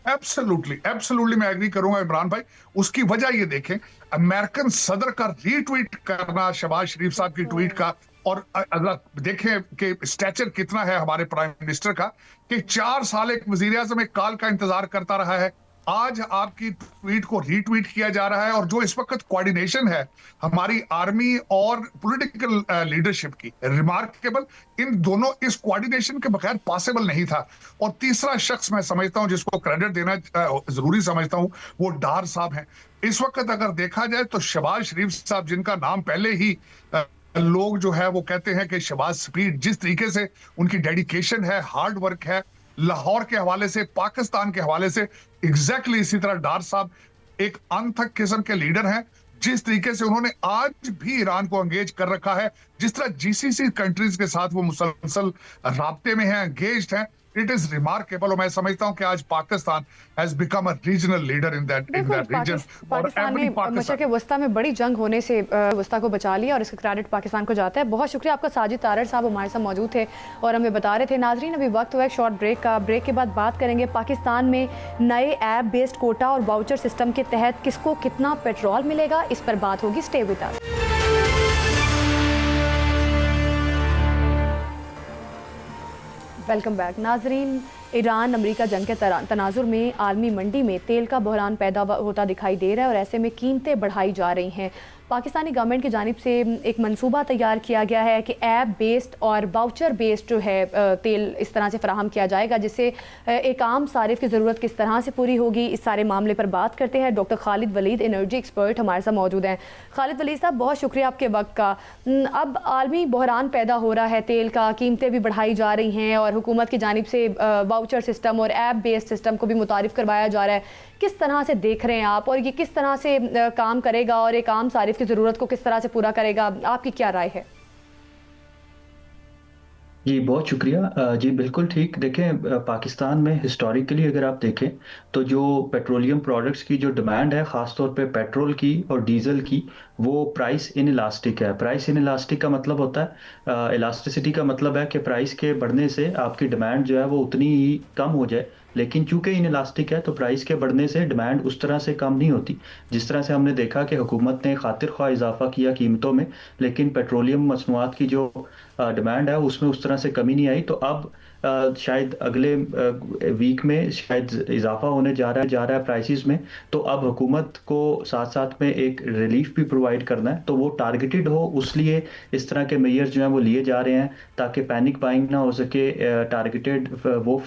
एब्सोल्युटली मैं एग्री करूंगा इमरान भाई। उसकी वजह ये देखें, अमेरिकन सदर का रीट्वीट करना शहबाज शरीफ साहब की ट्वीट का, और अगर देखें कि स्टैचर कितना है हमारे प्राइम मिनिस्टर का, कि 4 साल एक वजीर आजम एक कॉल का इंतजार करता रहा है, आज आपकी ट्वीट को रीट्वीट किया जा रहा है। और जो इस वक्त कोऑर्डिनेशन है हमारी आर्मी और पॉलिटिकल लीडरशिप की, रिमार्केबल। इन दोनों इस कोऑर्डिनेशन के बगैर पॉसिबल नहीं था। और तीसरा शख्स मैं समझता हूं जिसको क्रेडिट देना जरूरी समझता हूं, वो डार साहब हैं। इस वक्त अगर देखा जाए तो शहबाज शरीफ साहब, जिनका नाम पहले ही लोग जो है वो कहते हैं कि शहबाज स्पीड, जिस तरीके से उनकी डेडिकेशन है, हार्ड वर्क है, लाहौर के हवाले से, पाकिस्तान के हवाले से, एग्जैक्टली इसी तरह डार साहब एक अनथक किस्म के लीडर हैं। जिस तरीके से उन्होंने आज भी ईरान को एंगेज कर रखा है, जिस तरह जीसीसी कंट्रीज के साथ वो मुसलसल राब्ते में हैं, एंगेज्ड हैं, इट इज रिमार्केबल। और मैं समझता हूं कि आज Pakistan has become a regional leader in that region. Pakistan ने मशरक़ वस्ता में बड़ी जंग होने से वस्ता को बचा लिया और इसका क्रेडिट पाकिस्तान को जाता है। बहुत शुक्रिया आपका साजिद तारड़ साहब हमारे साथ मौजूद थे और हमें बता रहे थे। नाजरीन, अभी वक्त हुआ एक शॉर्ट ब्रेक का। ब्रेक के बाद बात करेंगे पाकिस्तान में नए ऐप बेस्ड कोटा और वाउचर सिस्टम के तहत किसको कितना पेट्रोल मिलेगा, इस पर बात होगी। Stay with us. Welcome back. नाजरीन, ईरान अमेरिका जंग के तनाजुर में आलमी मंडी में तेल का बहरान पैदा होता दिखाई दे रहा है और ऐसे में कीमतें बढ़ाई जा रही हैं। पाकिस्तानी गवर्नमेंट की जानिब से एक मंसूबा तैयार किया गया है कि ऐप बेस्ड और वाउचर बेस्ड जो है तेल इस तरह से फराहम किया जाएगा जिससे एक आम सारिफ की ज़रूरत किस तरह से पूरी होगी। इस सारे मामले पर बात करते हैं। Doctor Khalid Walid, energy expert, हमारे साथ मौजूद हैं। खालिद वलीद साहब, बहुत शुक्रिया आपके वक्त का। अब आलमी बहरान पैदा हो रहा है तेल का, कीमतें भी बढ़ाई जा रही हैं और हुकूमत की जानिब से वाउचर सिस्टम और ऐप बेस्ड सिस्टम को भी मुतारिफ करवाया जा रहा है। किस तरह से देख रहे हैं आप और ये किस तरह से काम करेगा और एक आम सारिफ की ज़रूरत को किस तरह से पूरा करेगा, आपकी क्या राय है? जी बहुत शुक्रिया। जी बिल्कुल ठीक। देखें, पाकिस्तान में हिस्टोरिकली अगर आप देखें तो जो पेट्रोलियम प्रोडक्ट्स की जो डिमांड है, ख़ास तौर पे पेट्रोल की और डीजल की, वो प्राइस इन इलास्टिक है। प्राइस इन इलास्टिक का मतलब होता है, इलास्टिसिटी का मतलब है कि प्राइस के बढ़ने से आपकी डिमांड जो है वो उतनी ही कम हो जाए, लेकिन चूंकि इन इलास्टिक है तो प्राइस के बढ़ने से डिमांड उस तरह से कम नहीं होती। जिस तरह से हमने देखा कि हुकूमत ने खातिर ख्वाह इजाफा किया कीमतों में, लेकिन पेट्रोलियम मसनूआत की जो डिमांड है उसमें उस तरह से कमी नहीं आई। तो अब शायद अगले वीक में शायद इजाफा होने जा रहा है प्राइसेस में। तो अब हुकूमत को साथ साथ में एक रिलीफ भी प्रोवाइड करना है, तो वो टारगेटेड हो, उसलिए इस तरह के मेजर्स जो हैं वो लिए जा रहे हैं ताकि पैनिक बाइंग ना हो सके। टारगेटेड वो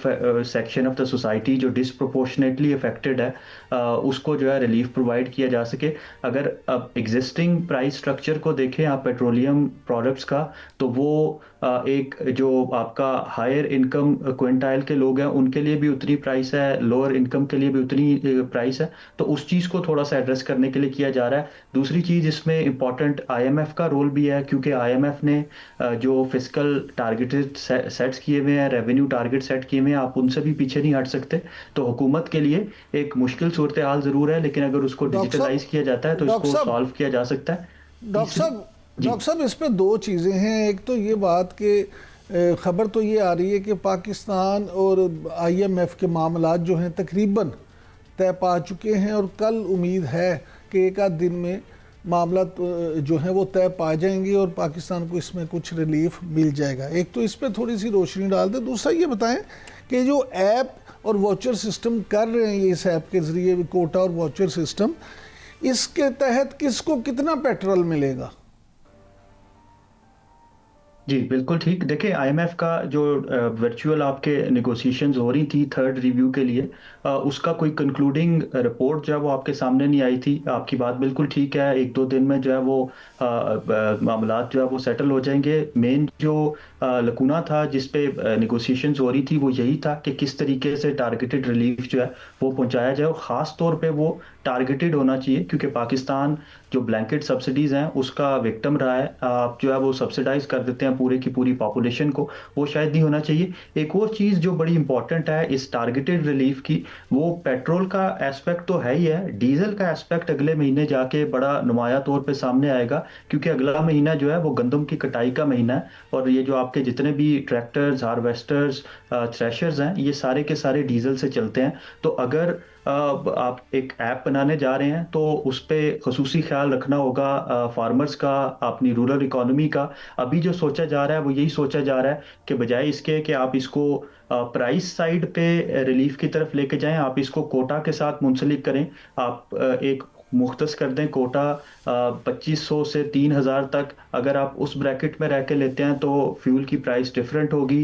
सेक्शन ऑफ द सोसाइटी जो डिसप्रोपोर्शनेटली अफेक्टेड है उसको जो है रिलीफ प्रोवाइड किया जा सके। अगर अब एग्जिस्टिंग प्राइस स्ट्रक्चर को देखें आप पेट्रोलियम प्रोडक्ट्स का, तो वो एक जो आपका हायर इनकम क्विंटाइल के लोग हैं उनके लिए भी उतनी प्राइस है, लोअर इनकम के लिए भी उतनी प्राइस है। तो उस चीज़ को थोड़ा सा एड्रेस करने के लिए किया जा रहा है। दूसरी चीज़ इसमें इंपॉर्टेंट आईएमएफ का रोल भी है, क्योंकि आईएमएफ ने जो फिस्कल टारगेटेड सेट्स किए हुए हैं, रेवेन्यू टारगेट सेट किए हुए हैं, आप उनसे भी पीछे नहीं हट सकते। तो हुकूमत के लिए एक मुश्किल सूरत हाल ज़रूर है, लेकिन अगर उसको डिजिटलाइज किया जाता है तो इसको सॉल्व किया जा सकता है। डॉक्टर साहब, इस पे दो चीज़ें हैं। एक तो ये बात कि ख़बर तो ये आ रही है कि पाकिस्तान और आईएमएफ के मामलात जो हैं तकरीबन तय पा चुके हैं और कल उम्मीद है कि एक आध दिन में मामला जो हैं वो तय पा जाएंगे और पाकिस्तान को इसमें कुछ रिलीफ मिल जाएगा। एक तो इस पर थोड़ी सी रोशनी डाल दें। दूसरा ये बताएं कि जो ऐप और वाउचर सिस्टम कर रहे हैं, ये इस ऐप के ज़रिए कोटा और वाउचर सिस्टम, इसके तहत किसको कितना पेट्रोल मिलेगा? जी बिल्कुल ठीक। देखिए, आईएमएफ का जो वर्चुअल आपके नेगोशिएशंस हो रही थी थर्ड रिव्यू के लिए, उसका कोई कंक्लूडिंग रिपोर्ट जो है वो आपके सामने नहीं आई थी। आपकी बात बिल्कुल ठीक है, एक दो दिन में जो है वो मामलात जो है वो सेटल हो जाएंगे। मेन जो लकूना था जिस पे नेगोशिएशंस हो रही थी वो यही था कि किस तरीके से टारगेटेड रिलीफ जो है वो पहुंचाया जाए, और ख़ास तौर पे वो टारगेटेड होना चाहिए, क्योंकि पाकिस्तान जो ब्लैंकेट सब्सिडीज हैं उसका विक्टिम रहा है। आप जो है वो सब्सिडाइज कर देते हैं पूरे की पूरी पॉपुलेशन को, वो शायद नहीं होना चाहिए। एक और चीज़ जो बड़ी इंपॉर्टेंट है इस टारगेटेड रिलीफ की, वो पेट्रोल का एस्पेक्ट तो है ही है, डीजल का एस्पेक्ट अगले महीने जाके बड़ा नुमाया तौर पे सामने आएगा, क्योंकि अगला महीना जो है वो गंदम की कटाई का महीना है, और ये जो आपके जितने भी ट्रैक्टर्स, हार्वेस्टर्स, थ्रेशर्स हैं, ये सारे के सारे डीजल से चलते हैं। तो अगर आप एक ऐप बनाने जा रहे हैं तो उस पर खसूसी ख्याल रखना होगा फार्मर्स का, अपनी रूरल इकोनॉमी का। अभी जो सोचा जा रहा है वो यही सोचा जा रहा है कि बजाय इसके कि आप इसको प्राइस साइड पे रिलीफ की तरफ लेके जाएं, आप इसको कोटा के साथ मुंसलिक करें। आप एक मुख्तस कर दें कोटा 2500 से 3000 तक, अगर आप उस ब्रैकेट में रह के लेते हैं तो फ्यूल की प्राइस डिफरेंट होगी।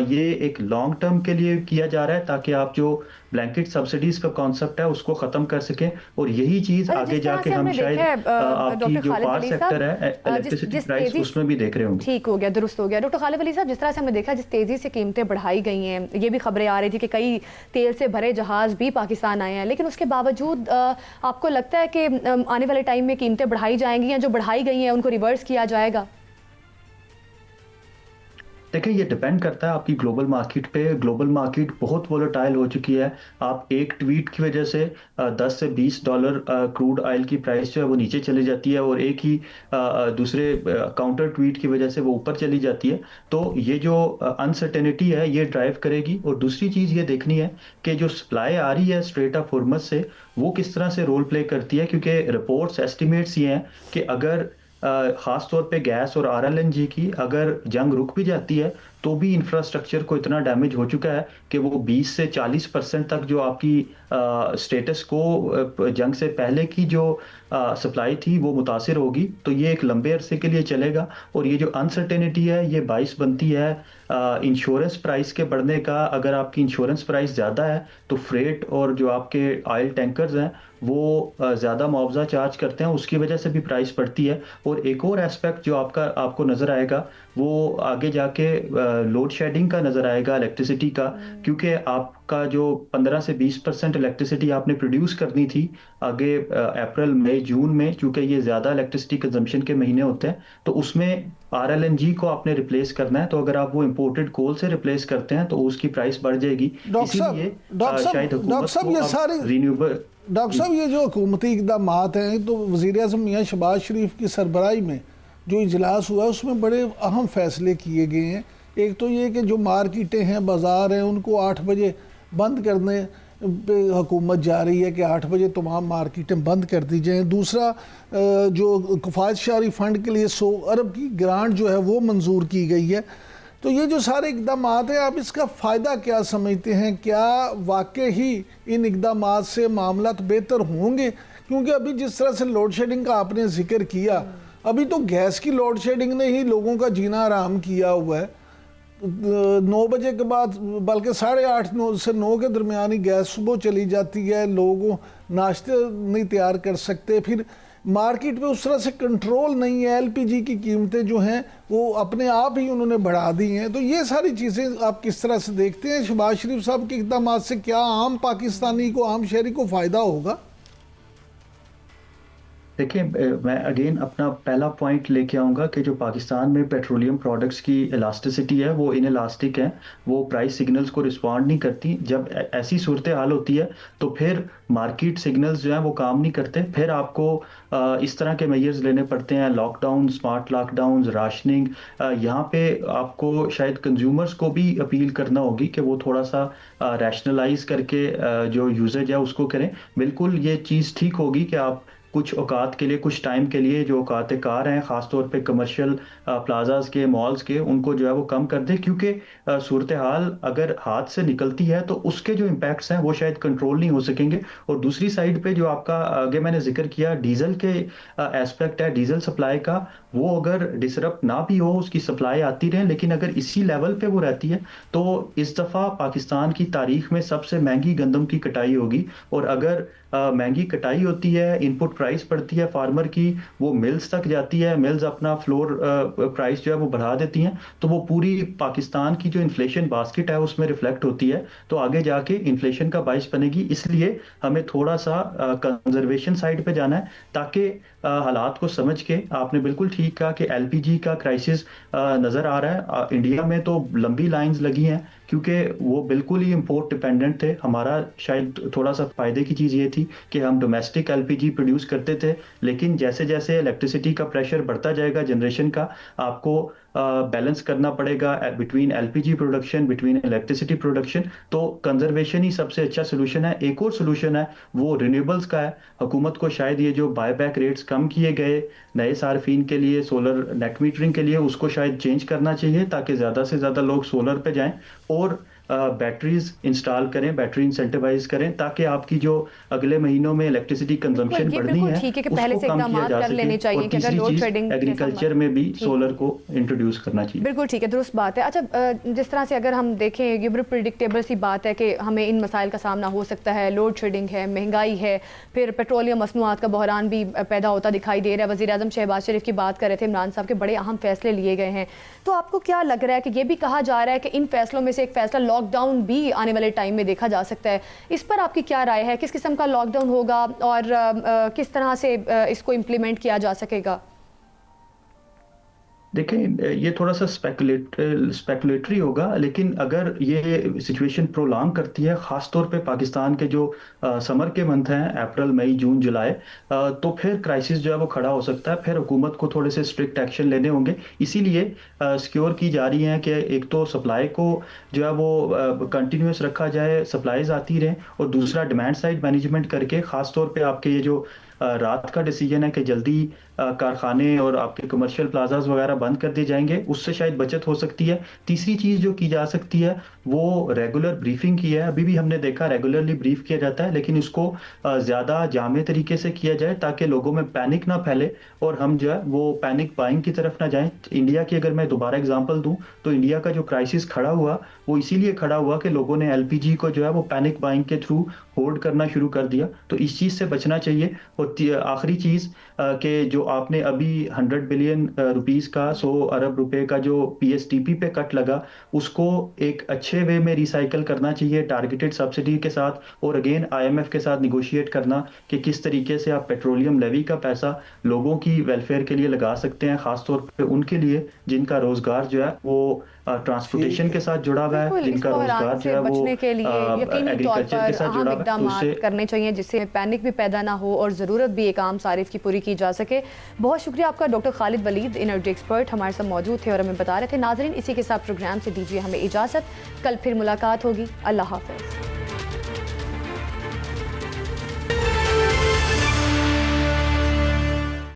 ये एक लॉन्ग टर्म के लिए किया जा रहा है ताकि आप जो ब्लैंकेट सब्सिडीज का कॉन्सेप्ट है उसको खत्म कर सकें, और यही चीज आगे जाके हम शायद आपकी जो पावर सेक्टर है इलेक्ट्रिसिटी प्राइस उसमें भी देख रहे होंगे। ठीक हो गया, दुरुस्त हो गया। डॉक्टर खालिद अली साहब, जिस तरह से हमने देखा जिस तेजी से कीमतें बढ़ाई गई हैं, ये भी खबरें आ रही थी कि कई तेल से भरे जहाज भी पाकिस्तान आए हैं, लेकिन उसके बावजूद आपको लगता है कि आने वाले टाइम में कीमतें बढ़ाई जाएंगी या जो बढ़ाई गई हैं उनको रिवर्स किया जाएगा? देखिए, ये डिपेंड करता है आपकी ग्लोबल मार्केट पे। ग्लोबल मार्केट बहुत वोलेटाइल हो चुकी है। आप एक ट्वीट की वजह से 10 से $20 क्रूड ऑयल की प्राइस जो है वो नीचे चली जाती है, और एक ही दूसरे काउंटर ट्वीट की वजह से वो ऊपर चली जाती है। तो ये जो अनसर्टेनिटी है ये ड्राइव करेगी। और दूसरी चीज़ ये देखनी है कि जो सप्लाई आ रही है स्ट्रेट ऑफ हॉर्मज़ से, वो किस तरह से रोल प्ले करती है, क्योंकि रिपोर्ट्स एस्टिमेट्स ये हैं कि अगर खास तौर पे गैस और आरएलएनजी की अगर जंग रुक भी जाती है तो भी इंफ्रास्ट्रक्चर को इतना डैमेज हो चुका है कि वो 20 से 40% तक जो आपकी स्टेटस को जंग से पहले की जो सप्लाई थी वो मुतासिर होगी। तो ये एक लंबे अरसे के लिए चलेगा। और ये जो अनसर्टेनिटी है ये बाइस बनती है इंश्योरेंस प्राइस के बढ़ने का। अगर आपकी इंश्योरेंस प्राइस ज़्यादा है तो फ्रेट और जो आपके ऑयल टैंकर्स हैं वो ज़्यादा मुआवजा चार्ज करते हैं, उसकी वजह से भी प्राइस बढ़ती है। और एक और एस्पेक्ट जो आपको नज़र आएगा वो आगे जाके लोड शेडिंग का नज़र आएगा, इलेक्ट्रिसिटी का, क्योंकि आपका जो 15 से 20% इलेक्ट्रिसिटी आपने प्रोड्यूस करनी थी आगे अप्रैल मई जून में, चूंकि ये ज़्यादा इलेक्ट्रिसिटी कंजम्पशन के महीने होते हैं, तो उसमें आरएलएनजी को आपने रिप्लेस करना है। तो अगर आप वो इंपोर्टेड कोल से रिप्लेस करते हैं तो उसकी प्राइस बढ़ जाएगी। इसीलिए शायद डॉक्टर साहब ये जो हुकूमती इक़दाम हैं, तो वज़ीर-ए-आज़म मियां शहबाज शरीफ की सरबराही में जो इजलास हुआ उसमें बड़े अहम फैसले किए गए हैं। एक तो ये कि जो मार्केटें हैं, बाज़ार हैं, उनको 8 बजे बंद करने पे हुकूमत जा रही है कि 8 बजे तमाम मार्केटें बंद कर दी जाएँ। दूसरा जो किफ़ायत शहरी फ़ंड के लिए 100 अरब की ग्रांट जो है वो मंजूर की गई है। तो ये जो सारे इकदाम हैं, आप इसका फ़ायदा क्या समझते हैं? क्या वाकई ही इन इकदाम से मामलात बेहतर होंगे? क्योंकि अभी जिस तरह से लोड शेडिंग का आपने जिक्र किया, अभी तो गैस की लोड शेडिंग ने ही लोगों का जीना आराम किया हुआ है। 9 बजे के बाद, बल्कि 8:30 से 9 के दरमियान ही गैस सुबह चली जाती है, लोगों नाश्ते नहीं तैयार कर सकते, फिर मार्केट में उस तरह से कंट्रोल नहीं है, एलपीजी की कीमतें जो हैं वो अपने आप ही उन्होंने बढ़ा दी हैं। तो ये सारी चीज़ें आप किस तरह से देखते हैं? शहबाज शरीफ साहब के इक़दाम से क्या आम पाकिस्तानी को, आम शहरी को फ़ायदा होगा? देखिए, मैं अगेन अपना पहला पॉइंट लेके आऊँगा कि जो पाकिस्तान में पेट्रोलियम प्रोडक्ट्स की इलास्टिसिटी है वो इनइलास्टिक है, वो प्राइस सिग्नल्स को रिस्पॉन्ड नहीं करती। जब ऐसी सूरत हाल होती है तो फिर मार्केट सिग्नल्स जो हैं वो काम नहीं करते, फिर आपको इस तरह के मेजर्स लेने पड़ते हैं, लॉकडाउन, स्मार्ट लॉकडाउन, राशनिंग। यहाँ पे आपको शायद कंज्यूमर्स को भी अपील करना होगी कि वो थोड़ा सा रैशनलाइज करके जो यूजेज है उसको करें। बिल्कुल ये चीज़ ठीक होगी कि आप कुछ औकात के लिए, कुछ टाइम के लिए जो औकात कार हैं, ख़ासतौर पे कमर्शियल प्लाजाज के, मॉल्स के, उनको जो है वो कम कर दे, क्योंकि सूरत हाल अगर हाथ से निकलती है तो उसके जो इम्पैक्ट्स हैं वो शायद कंट्रोल नहीं हो सकेंगे। और दूसरी साइड पे जो आपका आगे मैंने जिक्र किया डीजल के एस्पेक्ट है, डीजल सप्लाई का, वो अगर डिसरप्ट ना भी हो, उसकी सप्लाई आती रहे, लेकिन अगर इसी लेवल पे वो रहती है तो इस दफ़ा पाकिस्तान की तारीख में सबसे महंगी गंदम की कटाई होगी। और अगर महंगी कटाई होती है, इनपुट प्राइस बढ़ती है फार्मर की, वो मिल्स तक जाती है, मिल्स अपना फ्लोर प्राइस जो है वो बढ़ा देती हैं, तो वो पूरी पाकिस्तान की जो इन्फ्लेशन बास्केट है उसमें रिफ्लेक्ट होती है, तो आगे जाके इन्फ्लेशन का बाइस बनेगी। इसलिए हमें थोड़ा सा कंजर्वेशन साइड पे जाना है, ताकि हालात को समझ के, आपने बिल्कुल ठीक कहा कि एलपीजी का क्राइसिस नज़र आ रहा है। इंडिया में तो लंबी लाइंस लगी हैं, क्योंकि वो बिल्कुल ही इंपोर्ट डिपेंडेंट थे। हमारा शायद थोड़ा सा फ़ायदे की चीज़ ये थी कि हम डोमेस्टिक एलपीजी प्रोड्यूस करते थे, लेकिन जैसे जैसे इलेक्ट्रिसिटी का प्रेशर बढ़ता जाएगा जनरेशन का, आपको बैलेंस करना पड़ेगा between LPG production, between electricity production. तो कंजर्वेशन ही सबसे अच्छा सोल्यूशन है। एक और सोल्यूशन है वो रिन्यूएबल्स का है। हुकूमत को शायद ये जो बायबैक रेट्स कम किए गए नए सार्फिन के लिए, सोलर नेट मीटरिंग के लिए, उसको शायद चेंज करना चाहिए, ताकि ज़्यादा से ज़्यादा लोग सोलर पे जाएं और बैटरीज इंस्टॉल करें, बैटरी इंसेंटिवाइज करें, ताकि आपकी जो अगले महीनों में इलेक्ट्रिसिटी कंजम्पशन बढ़नी है ठीक है कि पहले से उसको कम इकदाम किया जा कर लेने सके। चाहिए और कि अगर तीसरी लोड चीज शेडिंग एग्रीकल्चर में भी सोलर को इंट्रोड्यूस करना चाहिए। बिल्कुल ठीक है, दुरुस्त बात है। अच्छा, जिस तरह से अगर हम देखें, ये बड़ी प्रिडिक्टेबल सी बात है कि हमें इन मसाइल का सामना हो सकता है, लोड शेडिंग है, महंगाई है, फिर पेट्रोलियम मसनूआत का बहरान भी पैदा होता दिखाई दे रहा है। वज़ीर आज़म शहबाज शरीफ की बात कर रहे थे, इमरान साहब के बड़े अहम फैसले लिए गए हैं, तो आपको क्या लग रहा है कि ये भी कहा जा रहा है कि इन फैसलों में से एक फैसला लॉकडाउन भी आने वाले टाइम में देखा जा सकता है, इस पर आपकी क्या राय है? किस किस्म का लॉकडाउन होगा और किस तरह से इसको इम्प्लीमेंट किया जा सकेगा? देखें, ये थोड़ा सा स्पेकुलेटरी होगा, लेकिन अगर ये सिचुएशन प्रोलॉन्ग करती है, ख़ास तौर पे पाकिस्तान के जो समर के मंथ हैं, अप्रैल मई जून जुलाई, तो फिर क्राइसिस जो है वो खड़ा हो सकता है। फिर हुकूमत को थोड़े से स्ट्रिक्ट एक्शन लेने होंगे। इसीलिए सिक्योर की जा रही हैं कि एक तो सप्लाई को जो है वो कंटिन्यूस रखा जाए, सप्लाईज आती रहें, और दूसरा डिमांड साइड मैनेजमेंट करके, ख़ास तौर पे आपके ये जो रात का डिसीजन है कि जल्दी कारखाने और आपके कमर्शियल प्लाजाज वगैरह बंद कर दिए जाएंगे, उससे शायद बचत हो सकती है। तीसरी चीज़ जो की जा सकती है वो रेगुलर ब्रीफिंग की है। अभी भी हमने देखा रेगुलरली ब्रीफ किया जाता है, लेकिन इसको ज़्यादा जामे तरीके से किया जाए, ताकि लोगों में पैनिक ना फैले और हम जो है वो पैनिक बाइंग की तरफ ना जाएं। इंडिया की अगर मैं दोबारा एग्जांपल दूं, तो इंडिया का जो क्राइसिस खड़ा हुआ वो इसीलिए खड़ा हुआ कि लोगों ने एलपीजी को जो है वो पैनिक बाइंग के थ्रू होल्ड करना शुरू कर दिया। तो इस चीज़ से बचना चाहिए। और आखिरी चीज़ कि जो आपने अभी 100 बिलियन रुपीस का, 100 अरब रुपए का जो पीएसटीपी पे कट लगा, उसको एक अच्छे वे में रिसाइकल करना चाहिए टारगेटेड सब्सिडी के साथ, और अगेन आईएमएफ के साथ निगोशिएट करना कि किस तरीके से आप पेट्रोलियम लेवी का पैसा लोगों की वेलफेयर के लिए लगा सकते हैं, खासतौर पे उनके लिए जिनका रोजगार जो है वो ट्रांसपोर्टेशन के साथ जुड़ा हुआ है, जिनका रोजगार जो है वो एग्रीकल्चर के साथ जुड़ा हुआ है। उससे करने चाहिए जिससे पैनिक भी पैदा ना हो और ज़रूरत भी एक आम सारिफ की पूरी की जा सके। बहुत शुक्रिया आपका doctor Khalid Walid, energy expert, हमारे साथ मौजूद थे और हमें बता रहे थे। नाजरीन, इसी के साथ प्रोग्राम से दीजिए हमें इजाज़त। कल फिर मुलाकात होगी। अल्लाह हाफ़िज़।